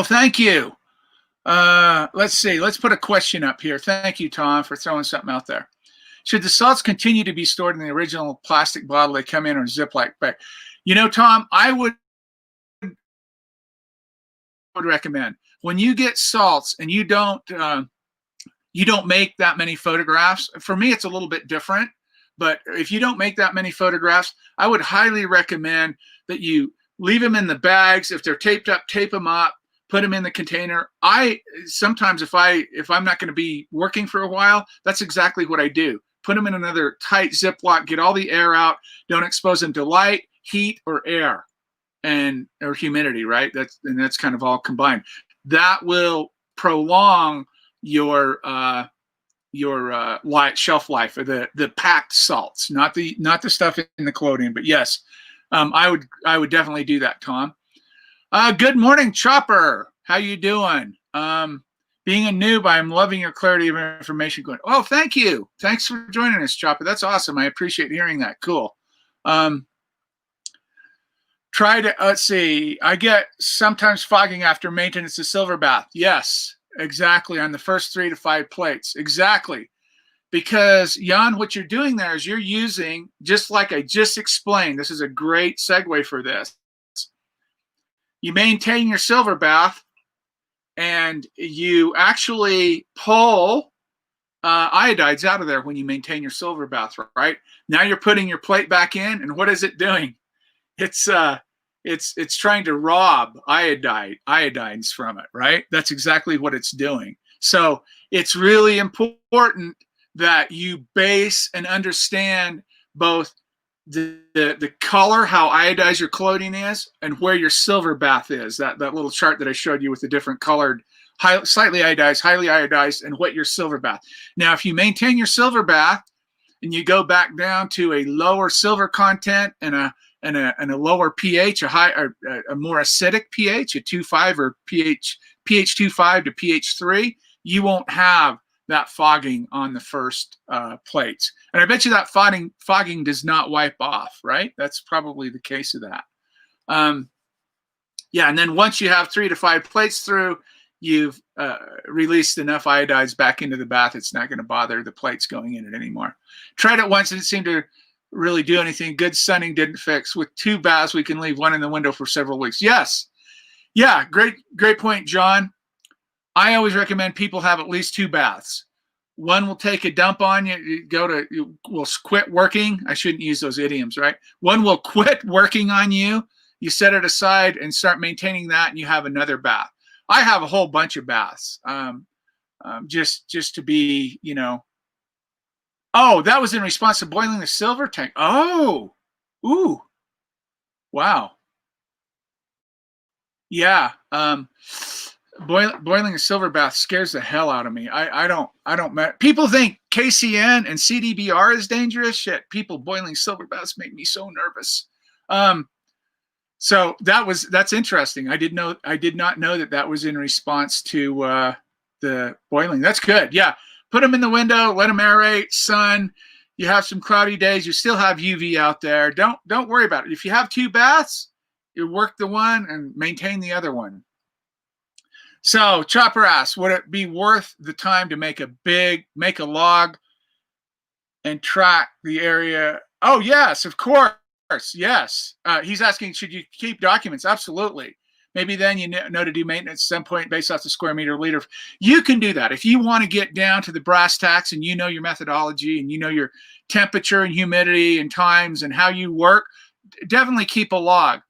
thank you. Let's see. Let's put a question up here. Thank you, Tom, for throwing something out there. Should the salts continue to be stored in the original plastic bottle they come in, or Ziploc bag? You know, Tom, I would recommend when you get salts and you don't make that many photographs. For me, it's a little bit different, but if you don't make that many photographs, I would highly recommend that you leave them in the bags. If they're taped up, tape them up, put them in the container. Sometimes if I'm not going to be working for a while, that's exactly what I do. Put them in another tight Ziploc, get all the air out, don't expose them to light, heat, or air, or humidity, right? That's kind of all combined. That will prolong your shelf life, or the packed salts, not the stuff in the collodion. But yes, I would definitely do that, Tom. Good morning, Chopper. How you doing? Being a noob, I'm loving your clarity of information. Going, oh, thank you. Thanks for joining us, Chopper. That's awesome. I appreciate hearing that. Cool. Let's see. I get sometimes fogging after maintenance of silver bath. Yes, exactly. On the first 3 to 5 plates. Exactly. Because, Jan, what you're doing there is you're using, just like I just explained, this is a great segue for this. You maintain your silver bath, and you actually pull iodides out of there when you maintain your silver bath, right? Now you're putting your plate back in, and what is it doing? It's trying to rob iodides from it, right? That's exactly what it's doing. So it's really important that you base and understand both the color, how iodized your collodion is, and where your silver bath is. That little chart that I showed you with the different colored, slightly iodized, highly iodized, and what your silver bath. Now, if you maintain your silver bath and you go back down to a lower silver content and a lower pH, a more acidic pH, a 2.5 or pH 2.5 to pH 3, you won't have that fogging on the first plates. And I bet you that fogging does not wipe off, right? That's probably the case of that. Yeah, and then once you have 3 to 5 plates through, you've released enough iodides back into the bath, it's not going to bother the plates going in it anymore. Tried it once and it seemed to really do anything. Good sunning didn't fix. With 2 baths, we can leave one in the window for several weeks. Yes. Yeah, great point, John. I always recommend people have at least 2 baths. One will take a dump on you. Will quit working. I shouldn't use those idioms, right? One will quit working on you. You set it aside and start maintaining that, and you have another bath. I have a whole bunch of baths, just to be, Oh, that was in response to boiling the silver tank. Oh, ooh, wow, yeah. Boiling a silver bath scares the hell out of me. I don't. People think KCN and CDBR is dangerous. Shit, people boiling silver baths make me so nervous. So that's interesting. I did not know that was in response to the boiling. That's good. Yeah, put them in the window, let them aerate, sun. You have some cloudy days. You still have UV out there. Don't worry about it. If you have 2 baths, you work the one and maintain the other one. So Chopper asks, would it be worth the time to make a log and track the area? Oh, yes, of course. Yes. He's asking, should you keep documents? Absolutely. Maybe then you know to do maintenance at some point based off the square meter liter. You can do that. If you want to get down to the brass tacks and you know your methodology and you know your temperature and humidity and times and how you work, definitely keep a log.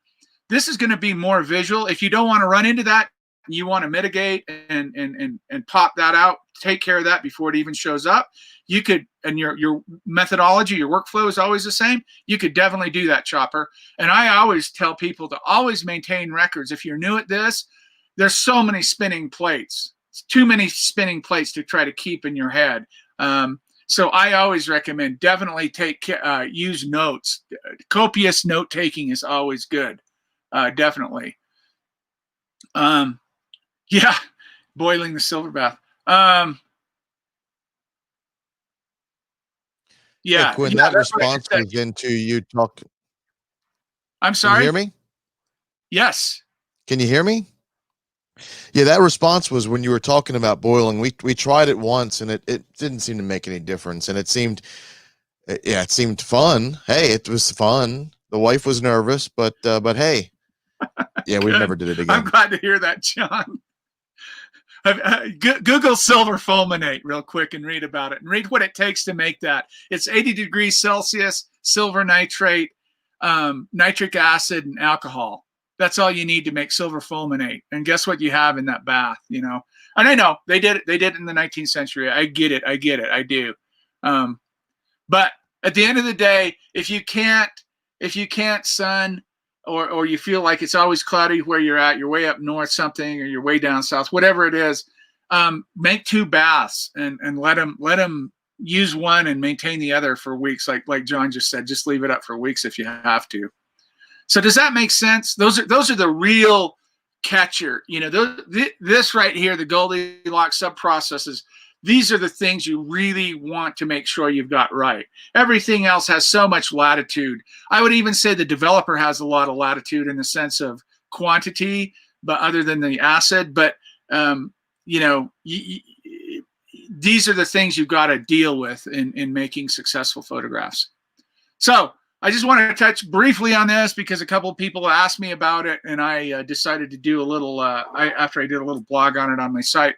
This is going to be more visual. If you don't want to run into that, you want to mitigate and pop that out, take care of that before it even shows up. You could, and your methodology, your workflow is always the same. You could definitely do that, Chopper. And I always tell people to always maintain records. If you're new at this, there's so many spinning plates. It's too many spinning plates to try to keep in your head. So I always recommend definitely use notes. Copious note taking is always good. Definitely. Yeah, boiling the silver bath. Yeah. Quinn, that response was into you talk. I'm sorry? Can you hear me? Yes. Can you hear me? Yeah, that response was when you were talking about boiling. We tried it once, and it didn't seem to make any difference, and it seemed fun. Hey, it was fun. The wife was nervous, but hey, yeah, we never did it again. I'm glad to hear that, John. Google silver fulminate real quick and read about it and read what it takes to make that. It's 80 degrees Celsius, silver nitrate, nitric acid, and alcohol. That's all you need to make silver fulminate. And guess what you have in that bath, And I know they did it in the 19th century. I get it. I do. But at the end of the day, if you can't sun, or you feel like it's always cloudy where you're at, you're way up north something, or you're way down south, whatever it is, make 2 baths and let them use one and maintain the other for weeks. Like John just said, just leave it up for weeks if you have to. So does that make sense? Those are the real catcher. This right here, the Goldilocks sub-processes, these are the things you really want to make sure you've got right. Everything else has so much latitude. I would even say the developer has a lot of latitude in the sense of quantity, but other than the acid. But, these are the things you've got to deal with in making successful photographs. So I just want to touch briefly on this because a couple of people asked me about it, and I decided to do a little, after I did a little blog on it on my site.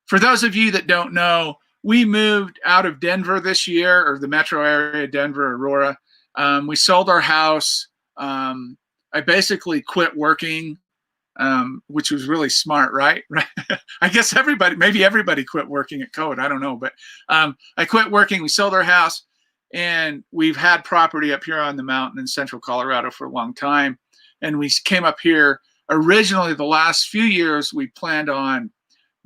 For those of you that don't know, we moved out of Denver this year, or the metro area, Denver, Aurora. We sold our house. I basically quit working, which was really smart, right? I guess maybe everybody quit working at Code. I don't know, but I quit working. We sold our house, and we've had property up here on the mountain in central Colorado for a long time. And we came up here. Originally, the last few years, we planned on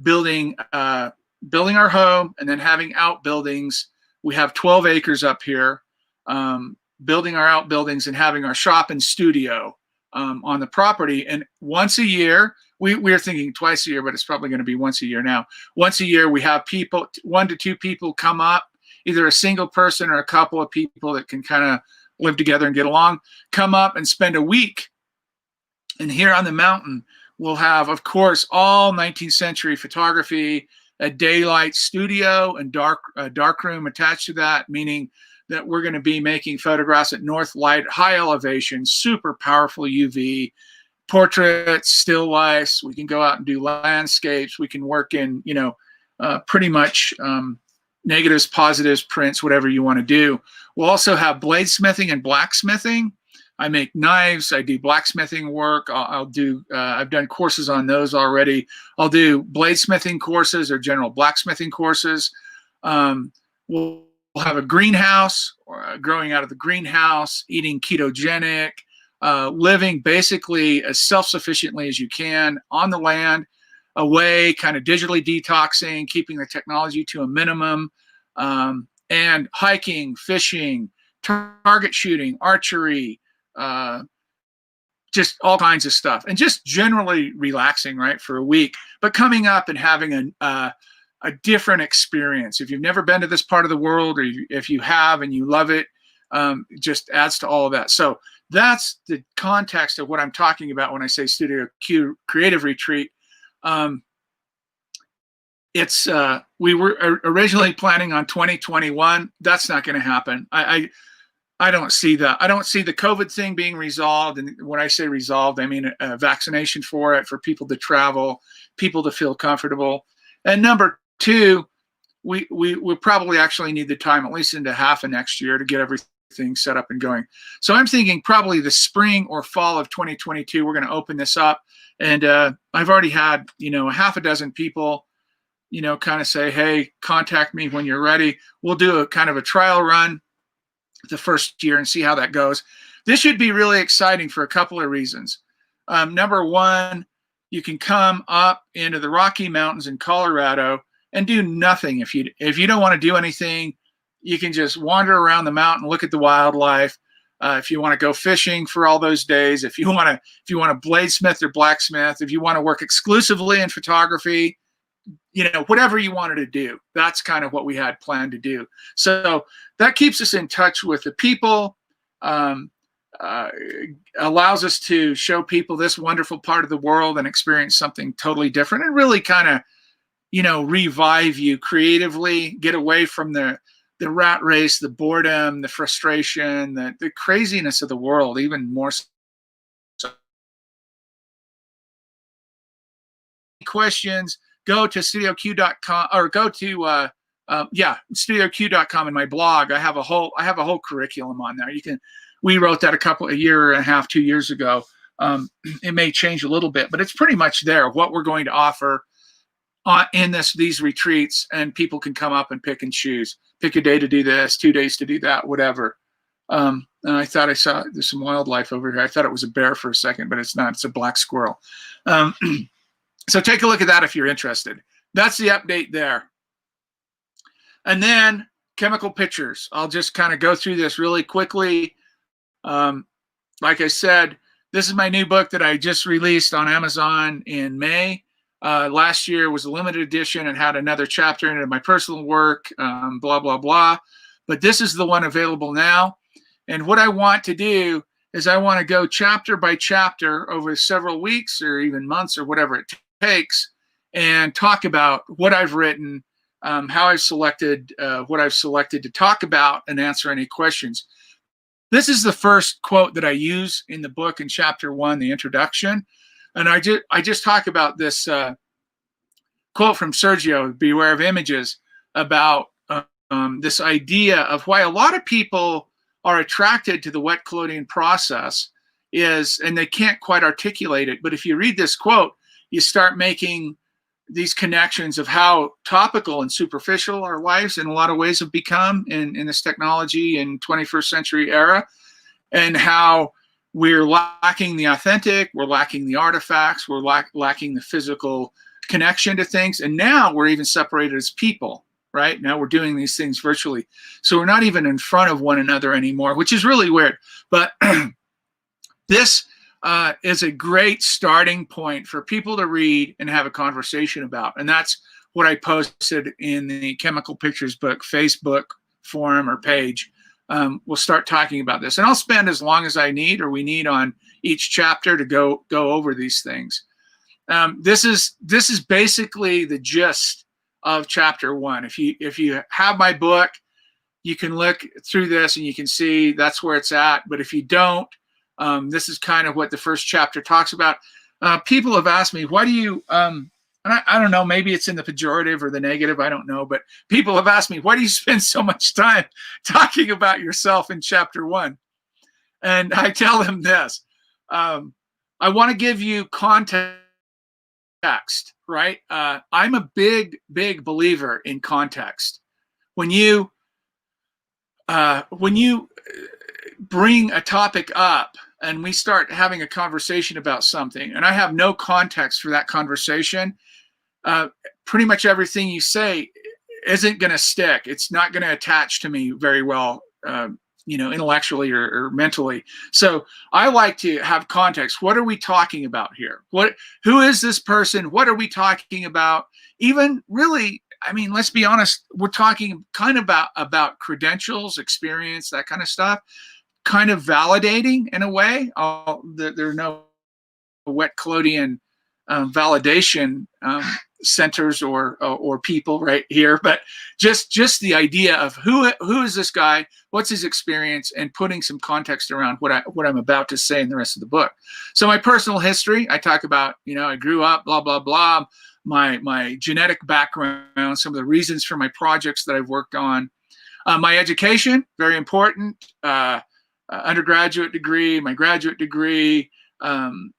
building our home and then having outbuildings. We have 12 acres up here, building our outbuildings and having our shop and studio on the property. And once a year, we're thinking twice a year, but it's probably going to be once a year now. Once a year, we have 1 to 2 people come up, either a single person or a couple of people that can kind of live together and get along, come up and spend a week. And here on the mountain, we'll have, of course, all 19th century photography, a daylight studio and dark room attached to that, meaning that we're going to be making photographs at north light, high elevation, super powerful UV, portraits, still lifes. We can go out and do landscapes. We can work in, pretty much negatives, positives, prints, whatever you want to do. We'll also have bladesmithing and blacksmithing. I make knives. I do blacksmithing work. I'll do. I've done courses on those already. I'll do bladesmithing courses or general blacksmithing courses. We'll have a greenhouse, growing out of the greenhouse, eating ketogenic, living basically as self-sufficiently as you can on the land, away, kind of digitally detoxing, keeping the technology to a minimum, and hiking, fishing, target shooting, archery, just all kinds of stuff, and just generally relaxing, right, for a week, but coming up and having a different experience. If you've never been to this part of the world, or if you have and you love it, it just adds to all of that. So that's the context of what I'm talking about when I say Studio Q Creative Retreat. We were originally planning on 2021. That's not going to happen. I don't see that. I don't see the COVID thing being resolved. And when I say resolved, I mean a vaccination for it, for people to travel, people to feel comfortable. And number two, we probably actually need the time, at least into half of next year, to get everything set up and going. So I'm thinking probably the spring or fall of 2022, we're going to open this up. And I've already had, a half a dozen people, kind of say, hey, contact me when you're ready. We'll do a kind of a trial run the first year and see how that goes. This should be really exciting for a couple of reasons. Number one, you can come up into the Rocky Mountains in Colorado and do nothing. If you don't want to do anything, you can just wander around the mountain, look at the wildlife. If you want to go fishing for all those days, if you want to bladesmith or blacksmith, if you want to work exclusively in photography, whatever you wanted to do, that's kind of what we had planned to do. So that keeps us in touch with the people, allows us to show people this wonderful part of the world and experience something totally different, and really kind of, revive you creatively, get away from the rat race, the boredom, the frustration, the craziness of the world, even more so. Questions, go to studioq.com or go to studioq.com. In my blog, I have a whole curriculum on there. We wrote that a year and a half, 2 years ago. It may change a little bit, but it's pretty much there, what we're going to offer in these retreats, and people can come up and pick and choose. Pick a day to do this, 2 days to do that, whatever. And I thought I saw there's some wildlife over here. I thought it was a bear for a second, but it's not. It's a black squirrel. So take a look at that if you're interested. That's the update there. And then chemical pictures. I'll just kind of go through this really quickly. Like I said, this is my new book that I just released on Amazon in May. Last year was a limited edition and had another chapter in it of my personal work, blah, blah, blah. But this is the one available now. And what I want to do is I want to go chapter by chapter over several weeks or even months or whatever it takes, and talk about what I've written, how I've selected what I've selected to talk about, and answer any questions. This is the first quote that I use in the book in chapter 1, the introduction. And I just talk about this quote from Sergio, Beware of Images, about this idea of why a lot of people are attracted to the wet collodion process and they can't quite articulate it. But if you read this quote, you start making these connections of how topical and superficial our lives in a lot of ways have become in this technology in 21st century era, and how we're lacking the authentic, we're lacking the artifacts, we're lacking the physical connection to things. And now we're even separated as people, right? Now we're doing these things virtually. So we're not even in front of one another anymore, which is really weird. But this is a great starting point for people to read and have a conversation about. And that's what I posted in the Chemical Pictures book Facebook forum or page. We'll start talking about this. And I'll spend as long as I need or we need on each chapter to go over these things. This is basically the gist of chapter 1. If you have my book, you can look through this and you can see that's where it's at. But if you don't, This is kind of what the first chapter talks about. People have asked me, why do you, and I don't know, maybe it's in the pejorative or the negative, I don't know, but people have asked me, why do you spend so much time talking about yourself in chapter 1? And I tell them this, I want to give you context, right? I'm a big believer in context. When you bring a topic up and we start having a conversation about something, and I have no context for that conversation, pretty much everything you say isn't going to stick. It's not going to attach to me very well, intellectually or mentally. So I like to have context. What are we talking about here? Who is this person? What are we talking about? Even really, I mean, let's be honest, we're talking kind of about credentials, experience, that kind of stuff, kind of validating in a way. There are no wet collodion validation centers or people right here, but just the idea of who is this guy, what's his experience, and putting some context around what I'm about to say in the rest of the book. So my personal history, I talk about, I grew up, blah blah blah, my genetic background, some of the reasons for my projects that I've worked on, my education, very important, undergraduate degree, my graduate degree.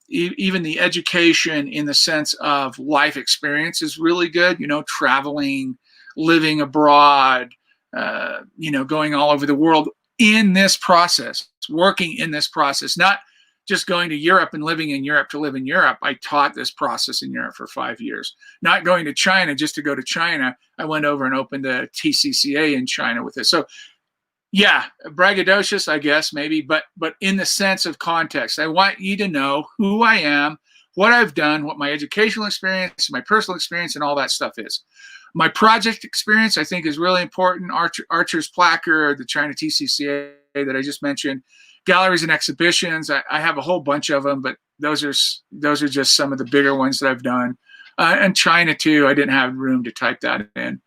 Even the education in the sense of life experience is really good, traveling, living abroad, going all over the world in this process, working in this process, not just going to Europe and living in Europe to live in Europe. I taught this process in Europe for 5 years, not going to China just to go to China. I went over and opened a TCCA in China with it. So yeah, braggadocious, I guess, maybe, but in the sense of context. I want you to know who I am, what I've done, what my educational experience, my personal experience, and all that stuff is. My project experience, I think, is really important. Archer's Placard, the China TCCA that I just mentioned, galleries and exhibitions. I have a whole bunch of them, but those are just some of the bigger ones that I've done. And China, too. I didn't have room to type that in.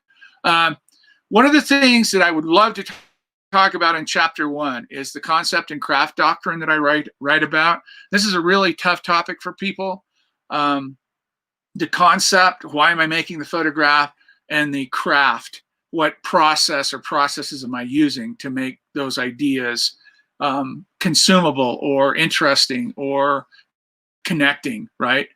One of the things that I would love to talk about in chapter 1 is the concept and craft doctrine that I write about. This is a really tough topic for people. The concept, why am I making the photograph, and the craft, what process or processes am I using to make those ideas consumable or interesting or connecting, right?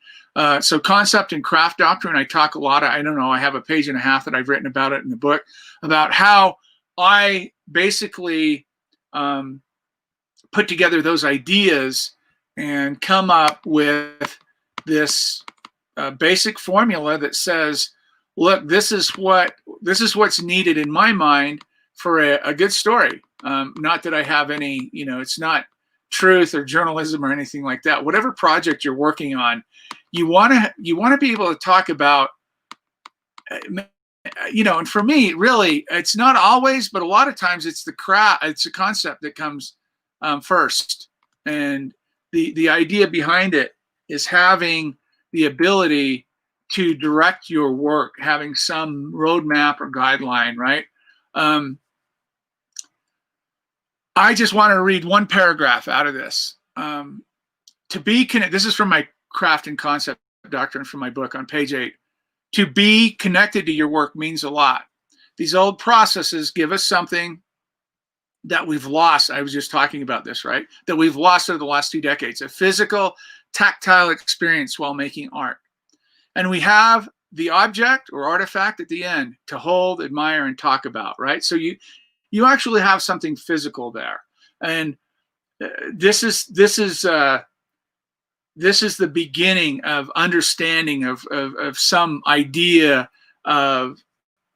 So concept and craft doctrine, I talk a lot. I don't know, I have a page and a half that I've written about it in the book, about how I basically put together those ideas and come up with this basic formula that says, look, this is what's needed in my mind for a good story. Not that I have any, it's not truth or journalism or anything like that. Whatever project you're working on, you want to be able to talk about. And for me, really, it's not always, but a lot of times it's the craft, it's a concept that comes first. And the idea behind it is having the ability to direct your work, having some roadmap or guideline, right? I just want to read one paragraph out of this. To be connected, this is from my craft and concept doctrine from my book on page 8. To be connected to your work means a lot. These old processes give us something that we've lost. I was just talking about this, right? That we've lost over the last 2 decades, a physical, tactile experience while making art. And we have the object or artifact at the end to hold, admire, and talk about, right? So you actually have something physical there. And this is the beginning of understanding of some idea of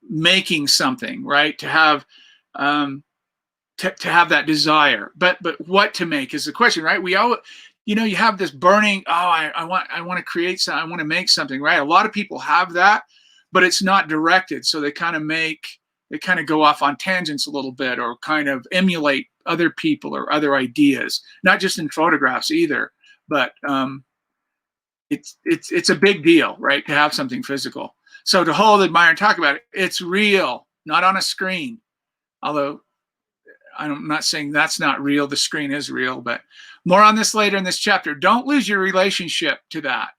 making something, right? To have to have that desire, but what to make is the question, right? We all, you have this burning, I want to create something, I want to make something, right? A lot of people have that, but it's not directed, so they kind of go off on tangents a little bit, or kind of emulate other people or other ideas, not just in photographs either. But it's a big deal, right, to have something physical. So to hold, admire, and talk about it, it's real, not on a screen. Although I'm not saying that's not real, the screen is real, but More on this later in this chapter. Don't lose your relationship to that.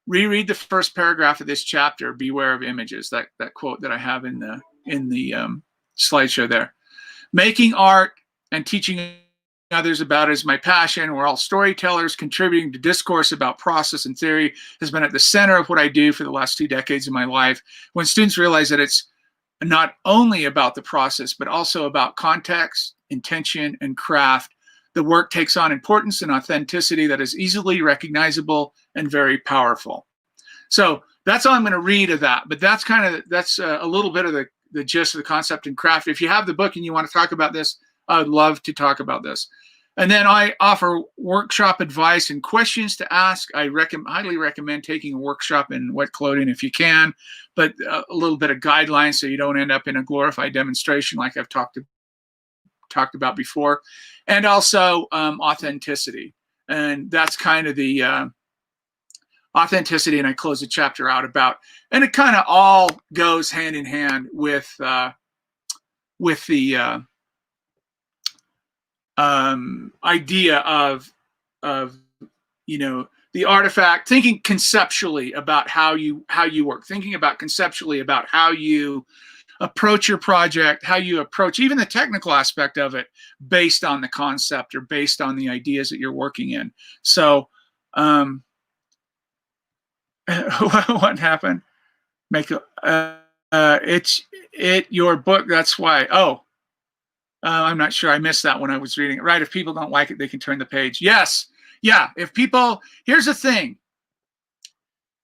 Reread the first paragraph of this chapter, beware of images, that quote that I have in the slideshow there. Making art and teaching others about it is my passion. We're all storytellers. Contributing to discourse about process and theory has been at the center of what I do for the last 2 decades of my life. When students realize that it's not only about the process, but also about context, intention, and craft, the work takes on importance and authenticity that is easily recognizable and very powerful. So that's all I'm going to read of that. But that's a little bit of the gist of the concept and craft. If you have the book and you want to talk about this, I would love to talk about this. And then I offer workshop advice and questions to ask. I highly recommend taking a workshop in wet collodion if you can, but a little bit of guidelines so you don't end up in a glorified demonstration like I've talked about before. And also authenticity. And that's kind of the authenticity, and I close the chapter out about, and it kind of all goes hand in hand with the idea of the artifact, thinking conceptually about how you work, thinking about conceptually about how you approach your project, how you approach even the technical aspect of it based on the concept or based on the ideas that you're working in. So what happened? It's your book. That's why. I'm not sure. I missed that when I was reading it. Right. If people don't like it, they can turn the page. Yes. Yeah. If people, here's the thing.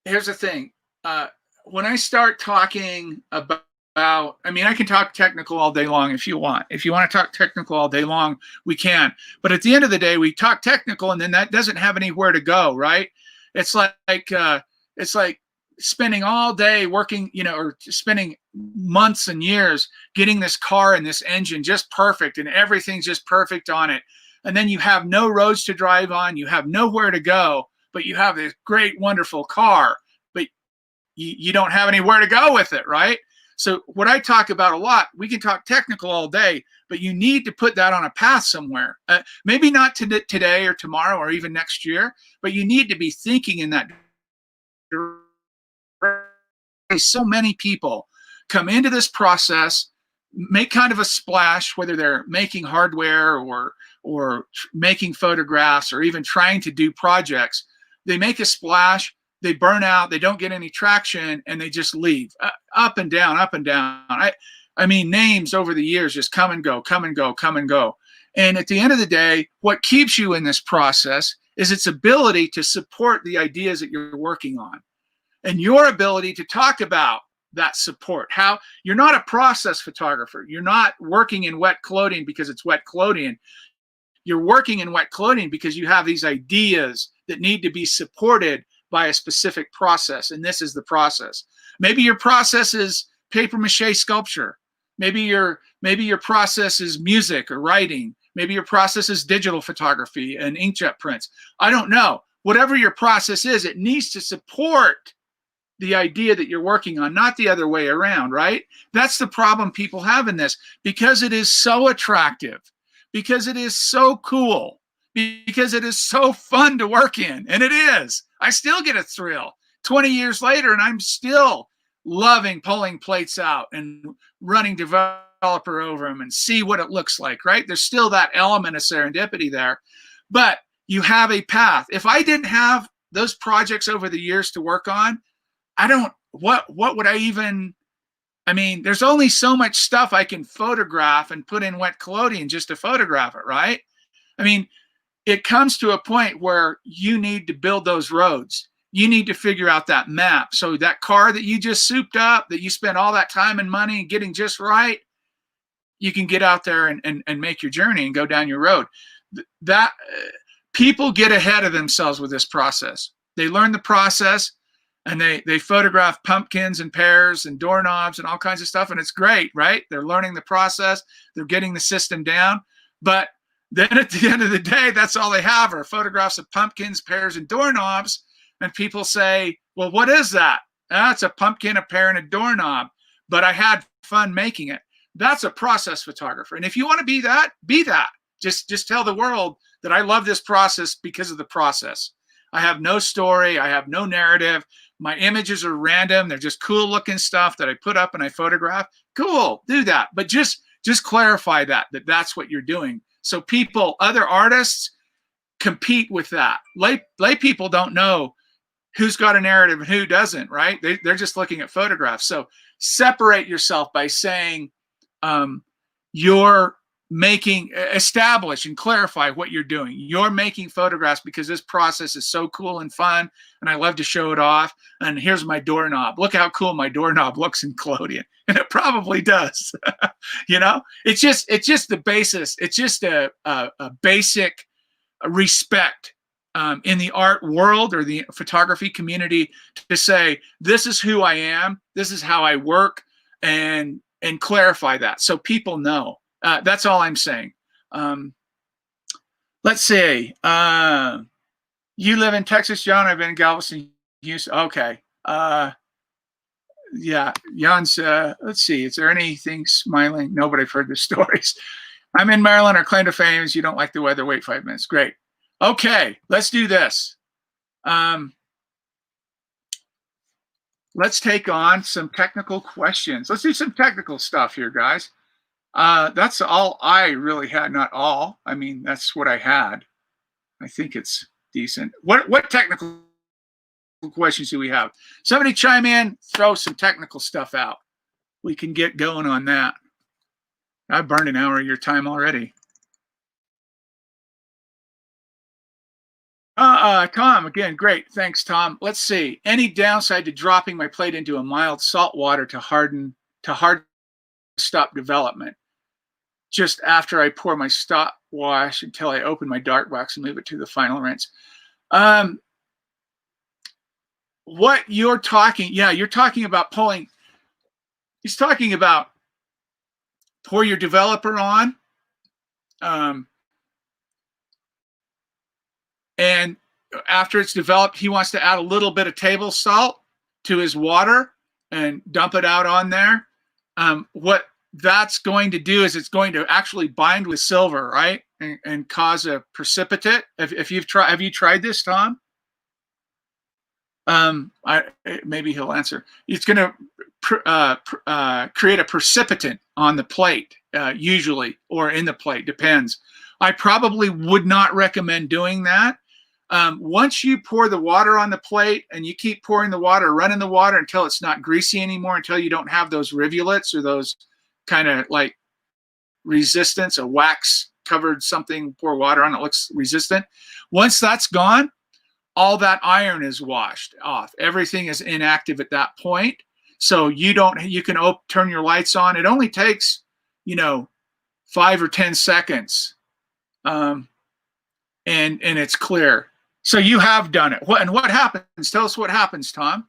When I start talking about, I mean, I can talk technical all day long if you want. If you want to talk technical all day long, we can. But at the end of the day, we talk technical, and then that doesn't have anywhere to go, right? It's like spending all day working, or spending months and years getting this car and this engine just perfect, and everything's just perfect on it. And then you have no roads to drive on, you have nowhere to go, but you have this great, wonderful car, but you don't have anywhere to go with it, right? So what I talk about a lot, we can talk technical all day, but you need to put that on a path somewhere. Maybe not today or tomorrow or even next year, but you need to be thinking in that direction. So many people come into this process, make kind of a splash, whether they're making hardware or making photographs or even trying to do projects. They make a splash, they burn out, they don't get any traction, and they just leave. Up and down, up and down. I mean, names over the years just come and go, come and go, come and go. And at the end of the day, what keeps you in this process is its ability to support the ideas that you're working on, and your ability to talk about that support. How you're not a process photographer. You're not working in wet collodion because it's wet collodion. You're working in wet collodion because you have these ideas that need to be supported by a specific process, and this is the process. Maybe your process is paper mache sculpture. Maybe your process is music or writing. Maybe your process is digital photography and inkjet prints. I don't know. Whatever your process is, it needs to support the idea that you're working on, not the other way around, right? That's the problem people have in this, because it is so attractive, because it is so cool, because it is so fun to work in, and it is. I still get a thrill 20 years later, and I'm still loving pulling plates out and running developer over them and see what it looks like, right? There's still that element of serendipity there, but you have a path. If I didn't have those projects over the years to work on, what would I even, I mean, there's only so much stuff I can photograph and put in wet collodion just to photograph it, right? I mean, it comes to a point where you need to build those roads. You need to figure out that map. So that car that you just souped up, that you spent all that time and money getting just right, you can get out there and make your journey and go down your road. People get ahead of themselves with this process. They learn the process, and they photograph pumpkins and pears and doorknobs and all kinds of stuff, and it's great, right? They're learning the process. They're getting the system down. But then at the end of the day, that's all they have are photographs of pumpkins, pears, and doorknobs. And people say, well, what is that? It's a pumpkin, a pear, and a doorknob, but I had fun making it. That's a process photographer. And if you want to be that, be that. Just tell the world that I love this process because of the process. I have no story. I have no narrative. My images are random. They're just cool looking stuff that I put up and I photograph. Cool, do that. But just clarify that that's what you're doing. So people, other artists compete with that. Lay people don't know who's got a narrative and who doesn't, right? They're just looking at photographs. So separate yourself by saying you're establish and clarify what you're doing. You're making photographs because this process is so cool and fun, and I love to show it off. And here's my doorknob. Look how cool my doorknob looks in collodion, and it probably does. You know, it's just the basis. It's just a basic respect in the art world or the photography community to say, this is who I am, this is how I work, and clarify that so people know. That's all I'm saying. Let's see. You live in Texas, John. I've been in Galveston, Houston. Okay. Yeah, Jan's, let's see. Is there anything smiling? No, but I've heard the stories. I'm in Maryland. Our claim to fame is you don't like the weather. Wait 5 minutes. Great. Okay, let's do this. Let's take on some technical questions. Let's do some technical stuff here, guys. That's all I really had. Not all. I mean, that's what I had. I think it's decent. What technical questions do we have? Somebody chime in, throw some technical stuff out. We can get going on that. I burned an hour of your time already. Tom, again, great. Thanks, Tom. Let's see. Any downside to dropping my plate into a mild salt water to hard stop development? Just after I pour my stop wash until I open my dark box and move it to the final rinse. What you're talking, yeah, you're talking about pulling. He's talking about pour your developer on. And after it's developed, he wants to add a little bit of table salt to his water and dump it out on there. What that's going to do is it's going to actually bind with silver, right? And cause a precipitate. If you've tried, have you tried this, Tom? Maybe he'll answer. It's going to create a precipitant on the plate, usually, or in the plate, depends. I probably would not recommend doing that. Once you pour the water on the plate and you keep pouring the water, running the water until it's not greasy anymore, until you don't have those rivulets or those kind of like resistance, a wax covered something, pour water on it looks resistant. Once that's gone, all that iron is washed off. Everything is inactive at that point. So you can turn your lights on. It only takes, 5 or 10 seconds. And it's clear. So you have done it. What happens? Tell us what happens, Tom.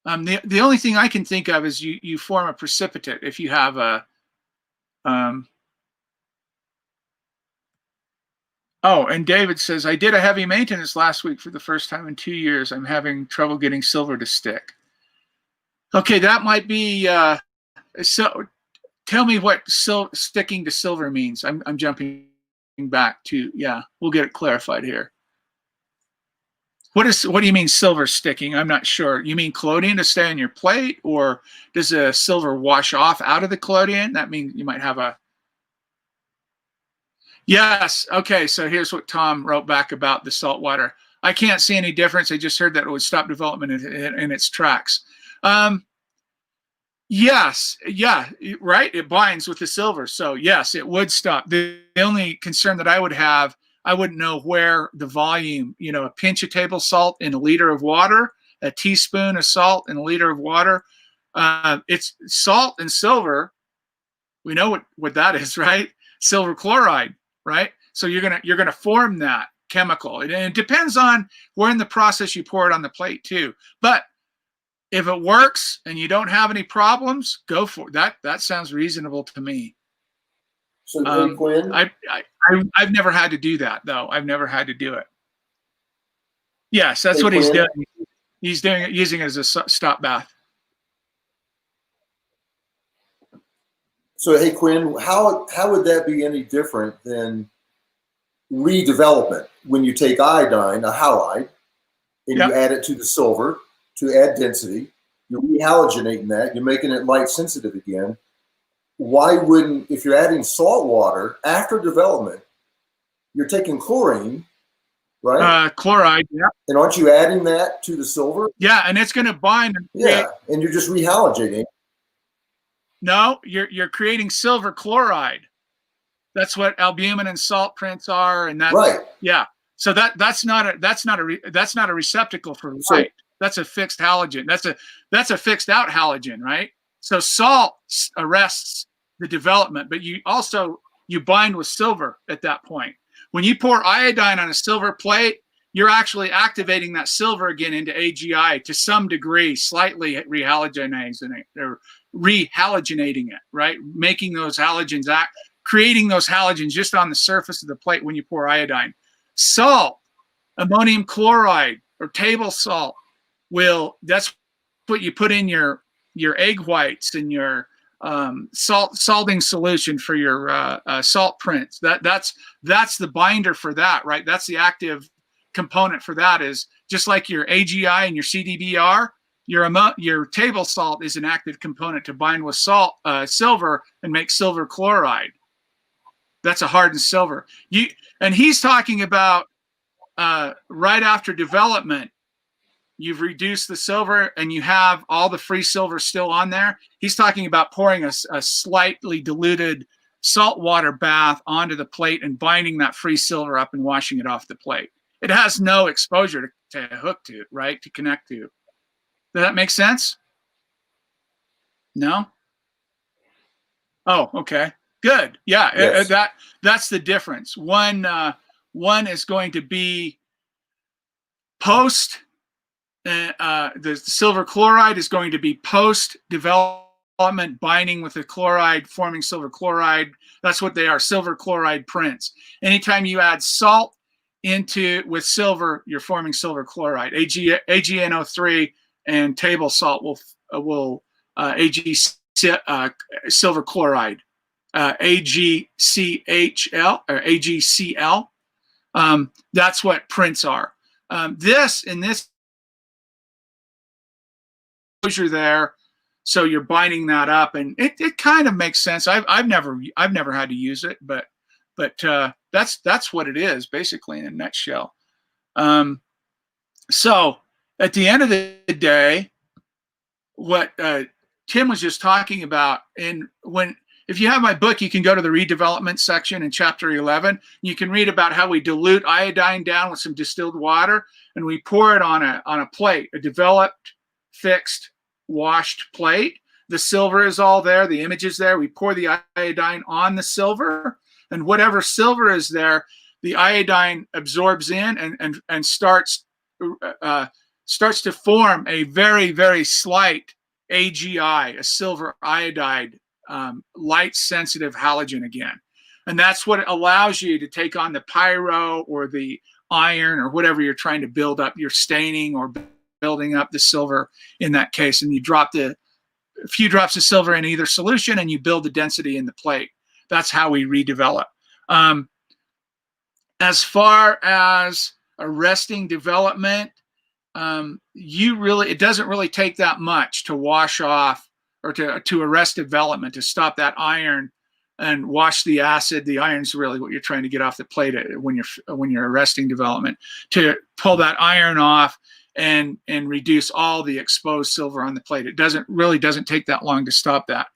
The only thing I can think of is you form a precipitate if you have a. Oh, and David says, I did a heavy maintenance last week for the first time in 2 years. I'm having trouble getting silver to stick. Okay, that might be. So tell me what sticking to silver means. I'm jumping back to, yeah, we'll get it clarified here. What do you mean silver sticking? I'm not sure. You mean collodion to stay on your plate, or does the silver wash off out of the collodion? That means you might have a. Yes. Okay. So here's what Tom wrote back about the salt water. I can't see any difference. I just heard that it would stop development in its tracks. Yes. Yeah. Right. It binds with the silver. So yes, it would stop. The only concern that I would have, I wouldn't know where the volume, a pinch of table salt in a liter of water, a teaspoon of salt in a liter of water. It's salt and silver. We know what that is, right? Silver chloride, right? So you're gonna form that chemical. And it depends on where in the process you pour it on the plate too. But if it works and you don't have any problems, go for it. That sounds reasonable to me. So Quinn? I've never had to do that though. I've never had to do it. Yes, that's what he's doing. He's doing it, using it as a stop bath. So, hey, Quinn, how would that be any different than redevelopment when you take iodine, a halide, and you Yep. add it to the silver to add density? You're rehalogenating that. You're making it light sensitive again. Why wouldn't, if you're adding salt water after development, you're taking chlorine, right? Chloride. Yeah. And aren't you adding that to the silver? Yeah, and it's going to bind and create. Yeah, and you're just rehalogenating. No, you're creating silver chloride. That's what albumin and salt prints are, and that's right. Yeah. So that's not a receptacle for light. That's a fixed halogen. That's a fixed out halogen, right? So salt arrests the development, but you bind with silver at that point. When you pour iodine on a silver plate, you're actually activating that silver again into AgI to some degree, slightly rehalogenizing it or rehalogenating it, right? Making those halogens creating those halogens just on the surface of the plate when you pour iodine. Salt, ammonium chloride or table salt that's what you put in your egg whites and your salting solution for your salt prints. That's the binder for that, right? That's the active component for that. Is just like your AgI and your CDBR, your table salt is an active component to bind with silver and make silver chloride. That's a hardened silver. And he's talking about right after development, you've reduced the silver and you have all the free silver still on there. He's talking about pouring a slightly diluted saltwater bath onto the plate and binding that free silver up and washing it off the plate. It has no exposure to hook to, right? To connect to. Does that make sense? No? Oh, okay. Good. Yeah, yes. That's the difference. One is going to be post. The silver chloride is going to be post development binding with the chloride, forming silver chloride. That's what they are, silver chloride prints. Anytime you add salt with silver, you're forming silver chloride. AgNO3 and table salt will silver chloride. AgCHL or AgCl. That's what prints are. In this exposure there, so you're binding that up, and it kind of makes sense. I've never had to use it, but that's what it is basically in a nutshell. So at the end of the day, what Tim was just talking about, if you have my book, you can go to the redevelopment section in chapter 11. You can read about how we dilute iodine down with some distilled water, and we pour it on a plate, a developed, fixed, washed plate. The silver is all there. The image is there. We pour the iodine on the silver, and whatever silver is there, the iodine absorbs in and starts to form a very, very slight AgI, a silver iodide, light sensitive halogen again. And that's what allows you to take on the pyro or the iron or whatever you're trying to build up. You're staining or building up the silver in that case, and you drop a few drops of silver in either solution and you build the density in the plate. That's how we redevelop. As far as arresting development, it doesn't really take that much to wash off or to arrest development, to stop that iron and wash the acid. The iron's really what you're trying to get off the plate when you're arresting development, to pull that iron off and reduce all the exposed silver on the plate. It doesn't take that long to stop that.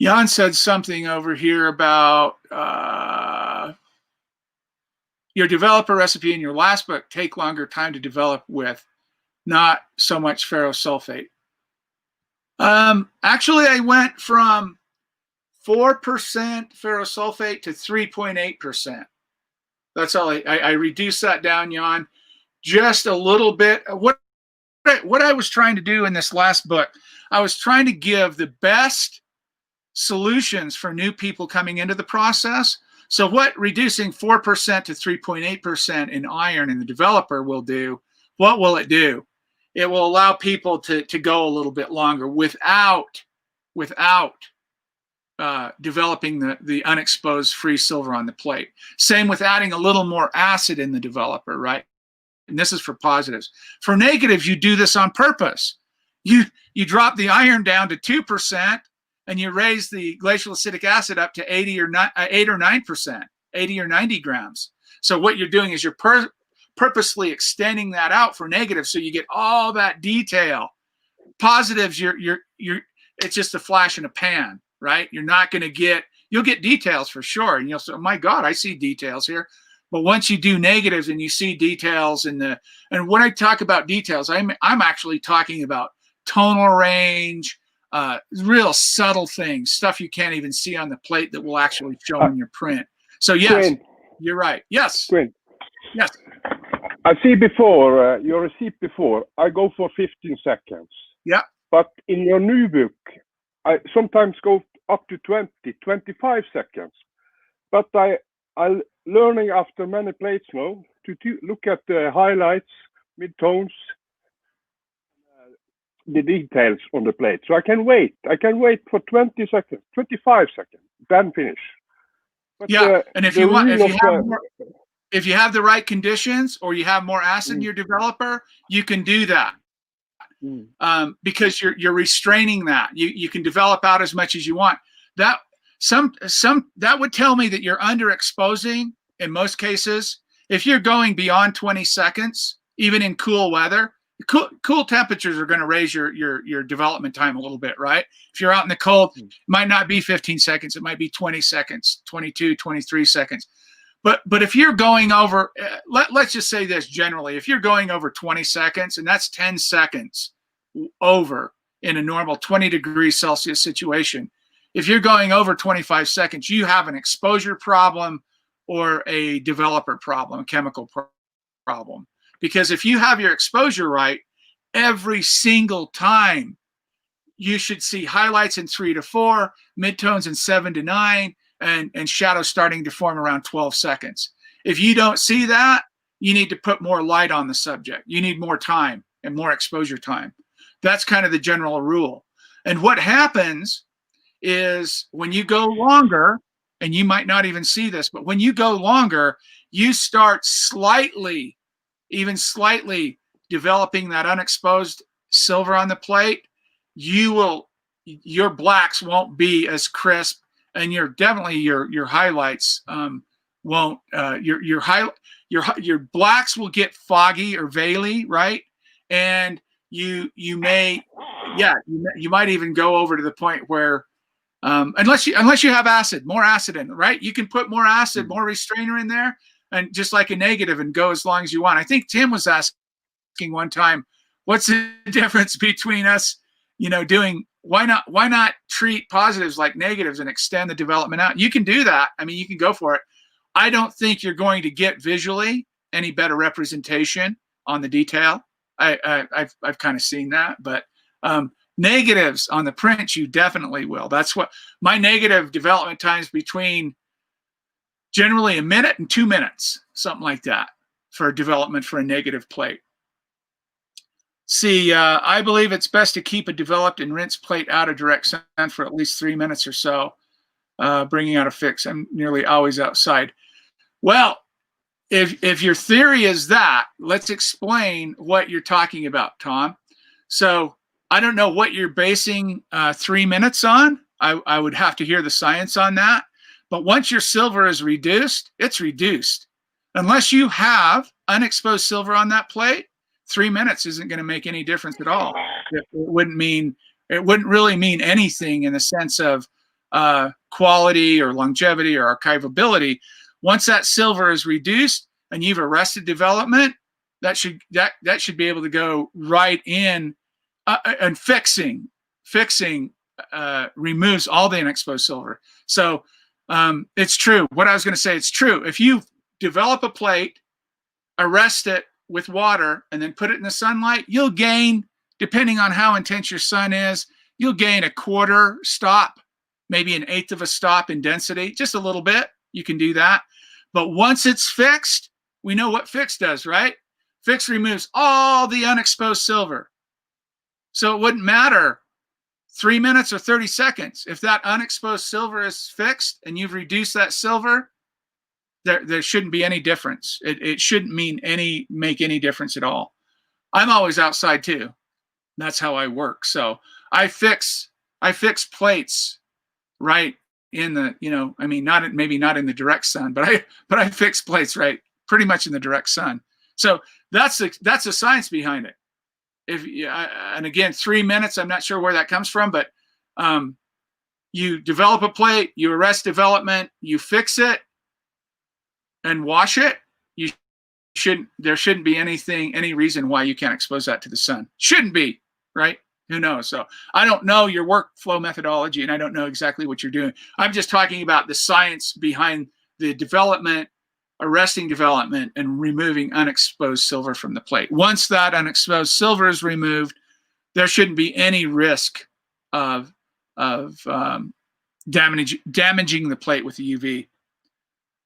Jan said something over here about your developer recipe in your last book take longer time to develop with, not so much ferrosulfate. Actually, I went from 4% ferrosulfate to 3.8%. That's all. I reduced that down, Jan, just a little bit. What I was trying to do in this last book, I was trying to give the best solutions for new people coming into the process. So what reducing 4% to 3.8% in iron in the developer will do, what will it do? It will allow people to go a little bit longer without without developing the unexposed free silver on the plate. Same with adding a little more acid in the developer, right? And this is for positives. For negatives, you do this on purpose. You drop the iron down to 2%, and you raise the glacial acetic acid up to 8 or 9%, 80 or 90 grams. So what you're doing is you're purposely extending that out for negatives, so you get all that detail. Positives, it's just a flash in a pan, right? You're not going to get, you'll get details for sure, and you'll say, oh my God, I see details here. But once you do negatives and you see details and when I talk about details, I'm actually talking about tonal range, real subtle things, stuff you can't even see on the plate that will actually show in your print. So yes, Quinn, you're right. Yes. Quinn, Yes. I see before, your receipt before, I go for 15 seconds. Yeah. But in your new book, I sometimes go up to 20, 25 seconds. But I learning after many plates now to look at the highlights, midtones, the details on the plate. So I can wait for 20 seconds, 25 seconds, then finish. But yeah, and if you have the right conditions, or you have more acid in your developer, you can do that. Because you're restraining that. You can develop out as much as you want. That that would tell me that you're underexposing in most cases. If you're going beyond 20 seconds, even in cool weather, cool temperatures are going to raise your development time a little bit, right? If you're out in the cold, it might not be 15 seconds. It might be 20 seconds, 22, 23 seconds. But if you're going over, let's just say this generally, if you're going over 20 seconds, and that's 10 seconds over in a normal 20 degrees Celsius situation, if you're going over 25 seconds, you have an exposure problem or a developer problem, a chemical problem. Because if you have your exposure right, every single time you should see highlights in 3 to 4, midtones in 7 to 9, and shadows starting to form around 12 seconds. If you don't see that, you need to put more light on the subject. You need more time and more exposure time. That's kind of the general rule. And what happens is when you go longer, and you might not even see this, but when you go longer, you start even slightly developing that unexposed silver on the plate. Your blacks won't be as crisp, and your highlights won't. Your blacks will get foggy or veily, right? And you might even go over to the point where unless you have more acid in it, right? You can put more acid, more restrainer in there, and just like a negative, and go as long as you want. I think Tim was asking one time, what's the difference between us, doing, why not treat positives like negatives and extend the development out? You can do that. I mean, you can go for it. I don't think you're going to get visually any better representation on the detail. I've kind of seen that, but negatives on the print, you definitely will. That's what my negative development times between generally a minute and 2 minutes, something like that, for development for a negative plate. See, I believe it's best to keep a developed and rinsed plate out of direct sun for at least 3 minutes or so, bringing out a fix. I'm nearly always outside. Well, if your theory is that, let's explain what you're talking about, Tom. So I don't know what you're basing 3 minutes on. I would have to hear the science on that. But once your silver is reduced, it's reduced. Unless you have unexposed silver on that plate, 3 minutes isn't going to make any difference at all. It wouldn't really mean anything in the sense of quality or longevity or archivability. Once that silver is reduced and you've arrested development, that should be able to go right in, and fixing removes all the unexposed silver. So it's true. What I was going to say, it's true. If you develop a plate, arrest it with water, and then put it in the sunlight, you'll gain, depending on how intense your sun is, you'll gain a quarter stop, maybe an eighth of a stop in density, just a little bit. You can do that. But once it's fixed, we know what fix does, right? Fix removes all the unexposed silver. So it wouldn't matter 3 minutes or 30 seconds. If that unexposed silver is fixed and you've reduced that silver, there shouldn't be any difference. It shouldn't make any difference at all. I'm always outside too. That's how I work. So I fix plates right in the, I mean, maybe not in the direct sun, but I fix plates right pretty much in the direct sun. So that's the science behind it. And again, 3 minutes, I'm not sure where that comes from, but you develop a plate, you arrest development, you fix it and wash it. There shouldn't be any reason why you can't expose that to the sun. Shouldn't be, right? Who knows? So I don't know your workflow methodology, and I don't know exactly what you're doing. I'm just talking about the science behind the development, arresting development, and removing unexposed silver from the plate. Once that unexposed silver is removed, there shouldn't be any risk of damaging the plate with the UV.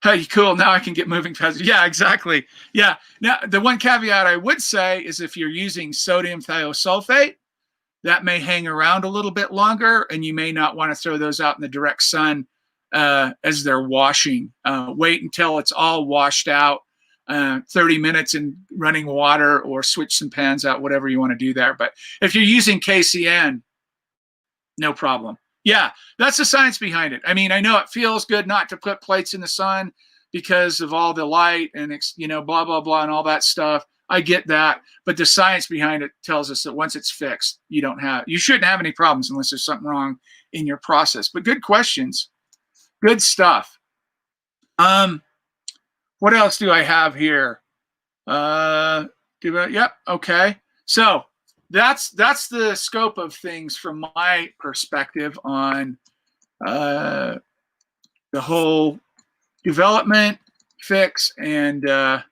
Hey, cool. Now I can get moving faster. Yeah, exactly. Yeah. Now, the one caveat I would say is if you're using sodium thiosulfate, that may hang around a little bit longer, and you may not want to throw those out in the direct sun as they're washing. Wait until it's all washed out, 30 minutes in running water, or switch some pans out, whatever you want to do there. But if you're using KCN, no problem. Yeah, that's the science behind it. I mean, I know it feels good not to put plates in the sun because of all the light and, blah, blah, blah, and all that stuff. I get that. But the science behind it tells us that once it's fixed, you shouldn't have any problems unless there's something wrong in your process. But good questions. Good stuff. What else do I have here? Yep. Okay. So that's the scope of things from my perspective on the whole development, fix, and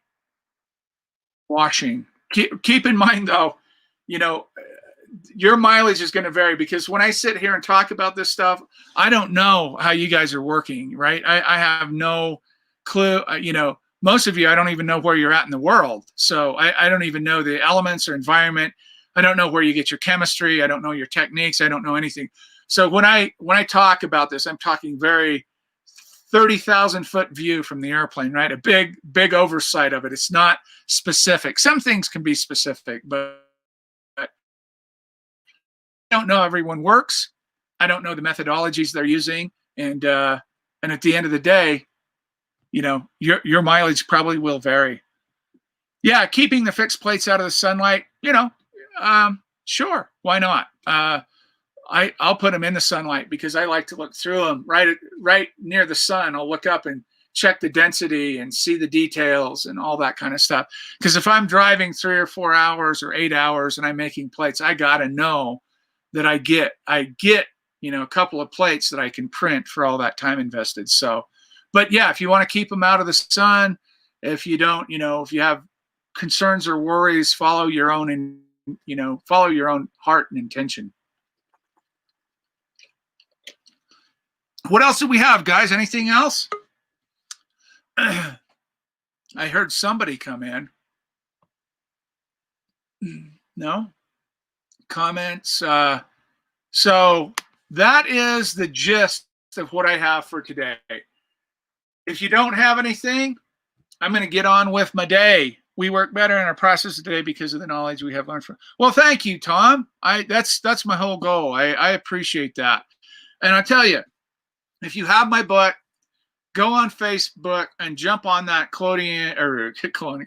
washing. Keep in mind, though, your mileage is going to vary, because when I sit here and talk about this stuff, I don't know how you guys are working, right? I have no clue. Most of you, I don't even know where you're at in the world. So I don't even know the elements or environment. I don't know where you get your chemistry. I don't know your techniques. I don't know anything. So when I talk about this, I'm talking very 30,000 foot view from the airplane, right? A big oversight of it. It's not specific. Some things can be specific, but I don't know how everyone works. I don't know the methodologies they're using. And at the end of the day, your mileage probably will vary. Yeah, keeping the fixed plates out of the sunlight, sure, why not? I'll put them in the sunlight because I like to look through them right near the sun. I'll look up and check the density and see the details and all that kind of stuff. Because if I'm driving 3 or 4 hours or 8 hours and I'm making plates, I gotta know that I get a couple of plates that I can print for all that time invested. So, but yeah, if you want to keep them out of the sun, if you don't, if you have concerns or worries, follow your own heart and intention. What else do we have, guys? Anything else? I heard somebody come in. No comments. So that is the gist of what I have for today. If you don't have anything, I'm going to get on with my day. We work better in our process today because of the knowledge we have learned from. Well, thank you, Tom. That's my whole goal. I appreciate that. And I tell you, if you have my book, go on Facebook and jump on that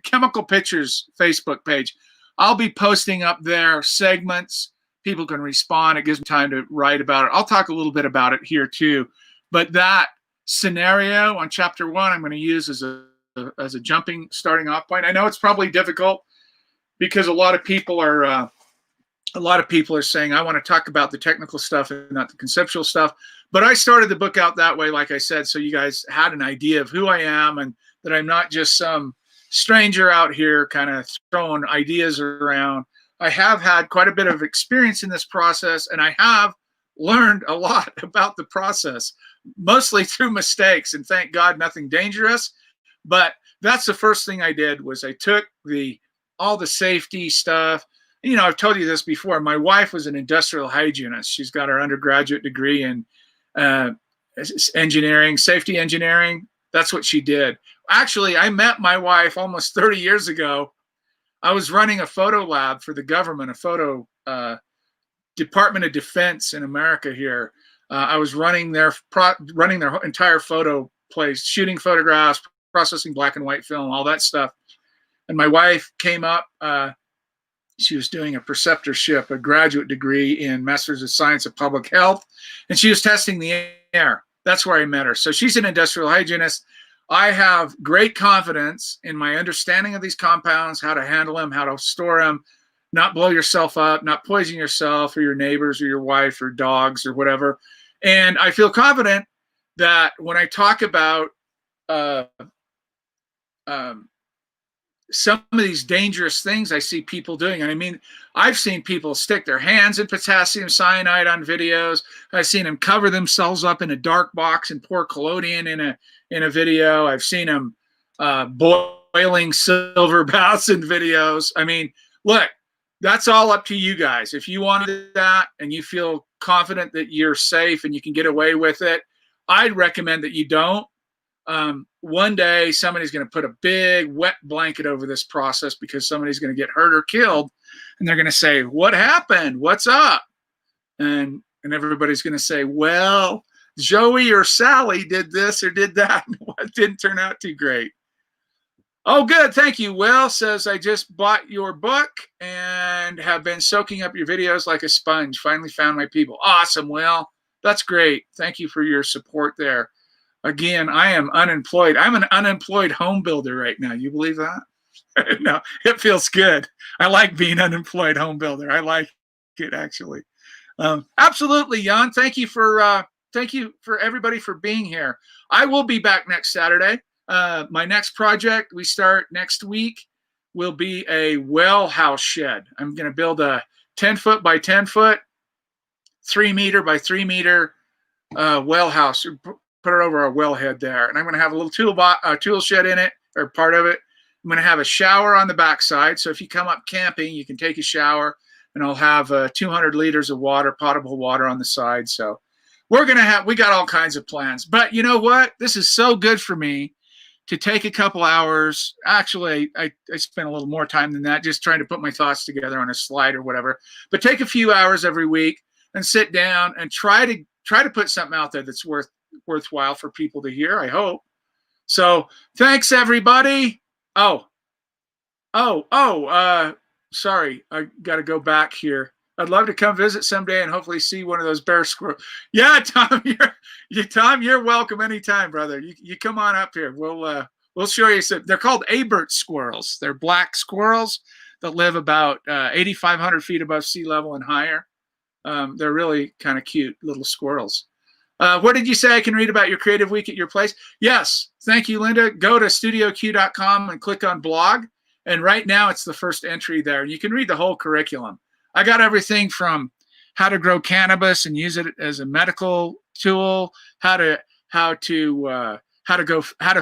Chemical Pictures Facebook page. I'll be posting up there segments. People can respond. It gives me time to write about it. I'll talk a little bit about it here too. But that scenario on chapter 1, I'm going to use as a starting off point. I know it's probably difficult because a lot of people are saying, I want to talk about the technical stuff and not the conceptual stuff. But I started the book out that way, like I said, so you guys had an idea of who I am and that I'm not just some stranger out here kind of throwing ideas around. I have had quite a bit of experience in this process, and I have learned a lot about the process, mostly through mistakes, and thank God nothing dangerous. But that's the first thing I did was I took all the safety stuff, you know, I've told you this before. My wife was an industrial hygienist. She's got her undergraduate degree in engineering, safety engineering. That's what she did. Actually, I met my wife almost 30 years ago. I was running a photo lab for the government, a photo Department of Defense in America here. I was running their entire photo place, shooting photographs, processing black and white film, all that stuff. And my wife came up. She was doing a preceptorship, a graduate degree in Masters of Science of Public Health, and she was testing the air. That's where I met her. So she's an industrial hygienist. I have great confidence in my understanding of these compounds, how to handle them, how to store them, not blow yourself up, not poison yourself or your neighbors or your wife or dogs or whatever. And I feel confident that when I talk about some of these dangerous things I see people doing. And I mean, I've seen people stick their hands in potassium cyanide on videos. I've seen them cover themselves up in a dark box and pour collodion in a video. I've seen them boiling silver baths in videos. I mean, look, that's all up to you guys. If you want to do that and you feel confident that you're safe and you can get away with it, I'd recommend that you don't. One day somebody's going to put a big wet blanket over this process because somebody's going to get hurt or killed, and they're going to say, what happened? What's up? And everybody's going to say, well, Joey or Sally did this or did that. It didn't turn out too great. Oh, good. Thank you. Will says, I just bought your book and have been soaking up your videos like a sponge. Finally found my people. Awesome, Will. That's great. Thank you for your support there. Again, I am unemployed. I'm an unemployed home builder right now. You believe that? No, it feels good. I like being unemployed home builder. I like it, actually. Absolutely, Jan. Thank you for everybody for being here. I will be back next Saturday. My next project we start next week will be a well house shed. I'm going to build a 10-foot by 10-foot, 3-meter by 3-meter well house. Put it over a wellhead there, and I'm going to have a little tool shed in it, or part of it. I'm going to have a shower on the backside, so if you come up camping, you can take a shower, and I'll have 200 liters of water, potable water on the side. So we got all kinds of plans. But you know what? This is so good for me to take a couple hours. Actually, I spent a little more time than that, just trying to put my thoughts together on a slide or whatever. But take a few hours every week and sit down and try to put something out there that's worthwhile for people to hear, I hope. So thanks, everybody. Sorry, I got to go back here. I'd love to come visit someday and hopefully see one of those bear squirrels. Yeah, Tom, you're welcome anytime, brother. You come on up here. We'll show you some. They're called Abert squirrels. They're black squirrels that live about 8,500 feet above sea level and higher. They're really kind of cute little squirrels. What did you say? I can read about your creative week at your place? Yes. Thank you, Linda. Go to studioq.com and click on blog. And right now it's the first entry there. You can read the whole curriculum. I got everything from how to grow cannabis and use it as a medical tool, how to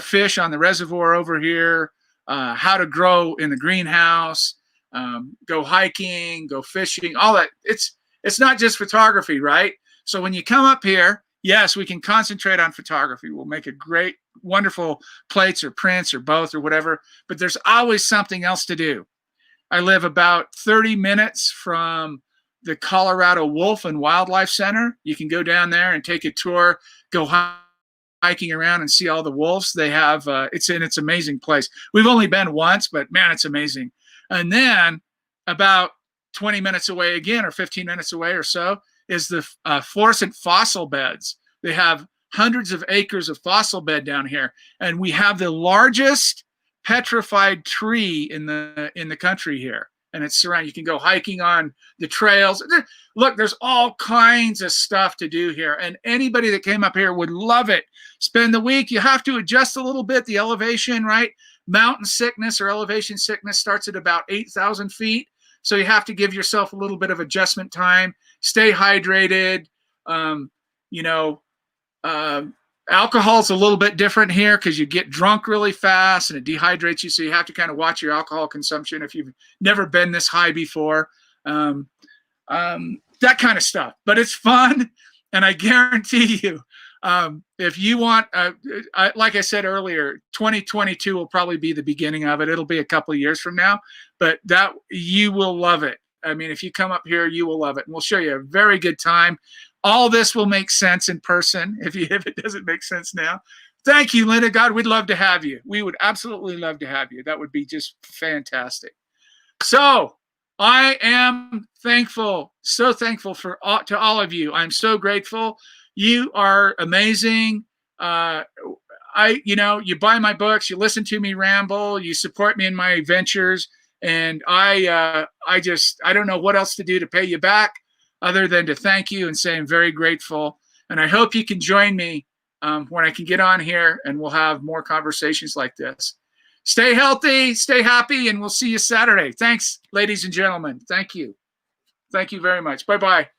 fish on the reservoir over here, how to grow in the greenhouse, go hiking, go fishing, all that. It's not just photography, right? So when you come up here, yes, we can concentrate on photography. We'll make a great, wonderful plates or prints or both or whatever, but there's always something else to do. I live about 30 minutes from the Colorado Wolf and Wildlife Center. You can go down there and take a tour, go hiking around and see all the wolves. They have, it's an amazing place. We've only been once, but man, it's amazing. And then about 20 minutes away again, or 15 minutes away or so, is the fluorescent fossil beds. They have hundreds of acres of fossil bed down here, and we have the largest petrified tree in the country here, and it's surrounded. You can go hiking on the trails. Look, there's all kinds of stuff to do here, and anybody that came up here would love it. Spend the week. You have to adjust a little bit the elevation, right? Mountain sickness or elevation sickness starts at about 8,000 feet, so you have to give yourself a little bit of adjustment time. Stay hydrated. Alcohol's a little bit different here because you get drunk really fast and it dehydrates you. So you have to kind of watch your alcohol consumption if you've never been this high before. that kind of stuff. But it's fun, and I guarantee you, if you want, like I said earlier, 2022 will probably be the beginning of it. It'll be a couple of years from now, but that you will love it. I mean, if you come up here, you will love it, and we'll show you a very good time. All this will make sense in person if it doesn't make sense now. Thank you, Linda. God, we'd love to have you. We would absolutely love to have you. That would be just fantastic. So I am thankful, so thankful to all of you. I'm so grateful. You are amazing. You buy my books, you listen to me ramble, you support me in my ventures, and I don't know what else to do to pay you back other than to thank you and say I'm very grateful. And I hope you can join me when I can get on here, and we'll have more conversations like this. Stay healthy, stay happy, and we'll see you Saturday. Thanks, ladies and gentlemen. Thank you. Thank you very much. Bye-bye.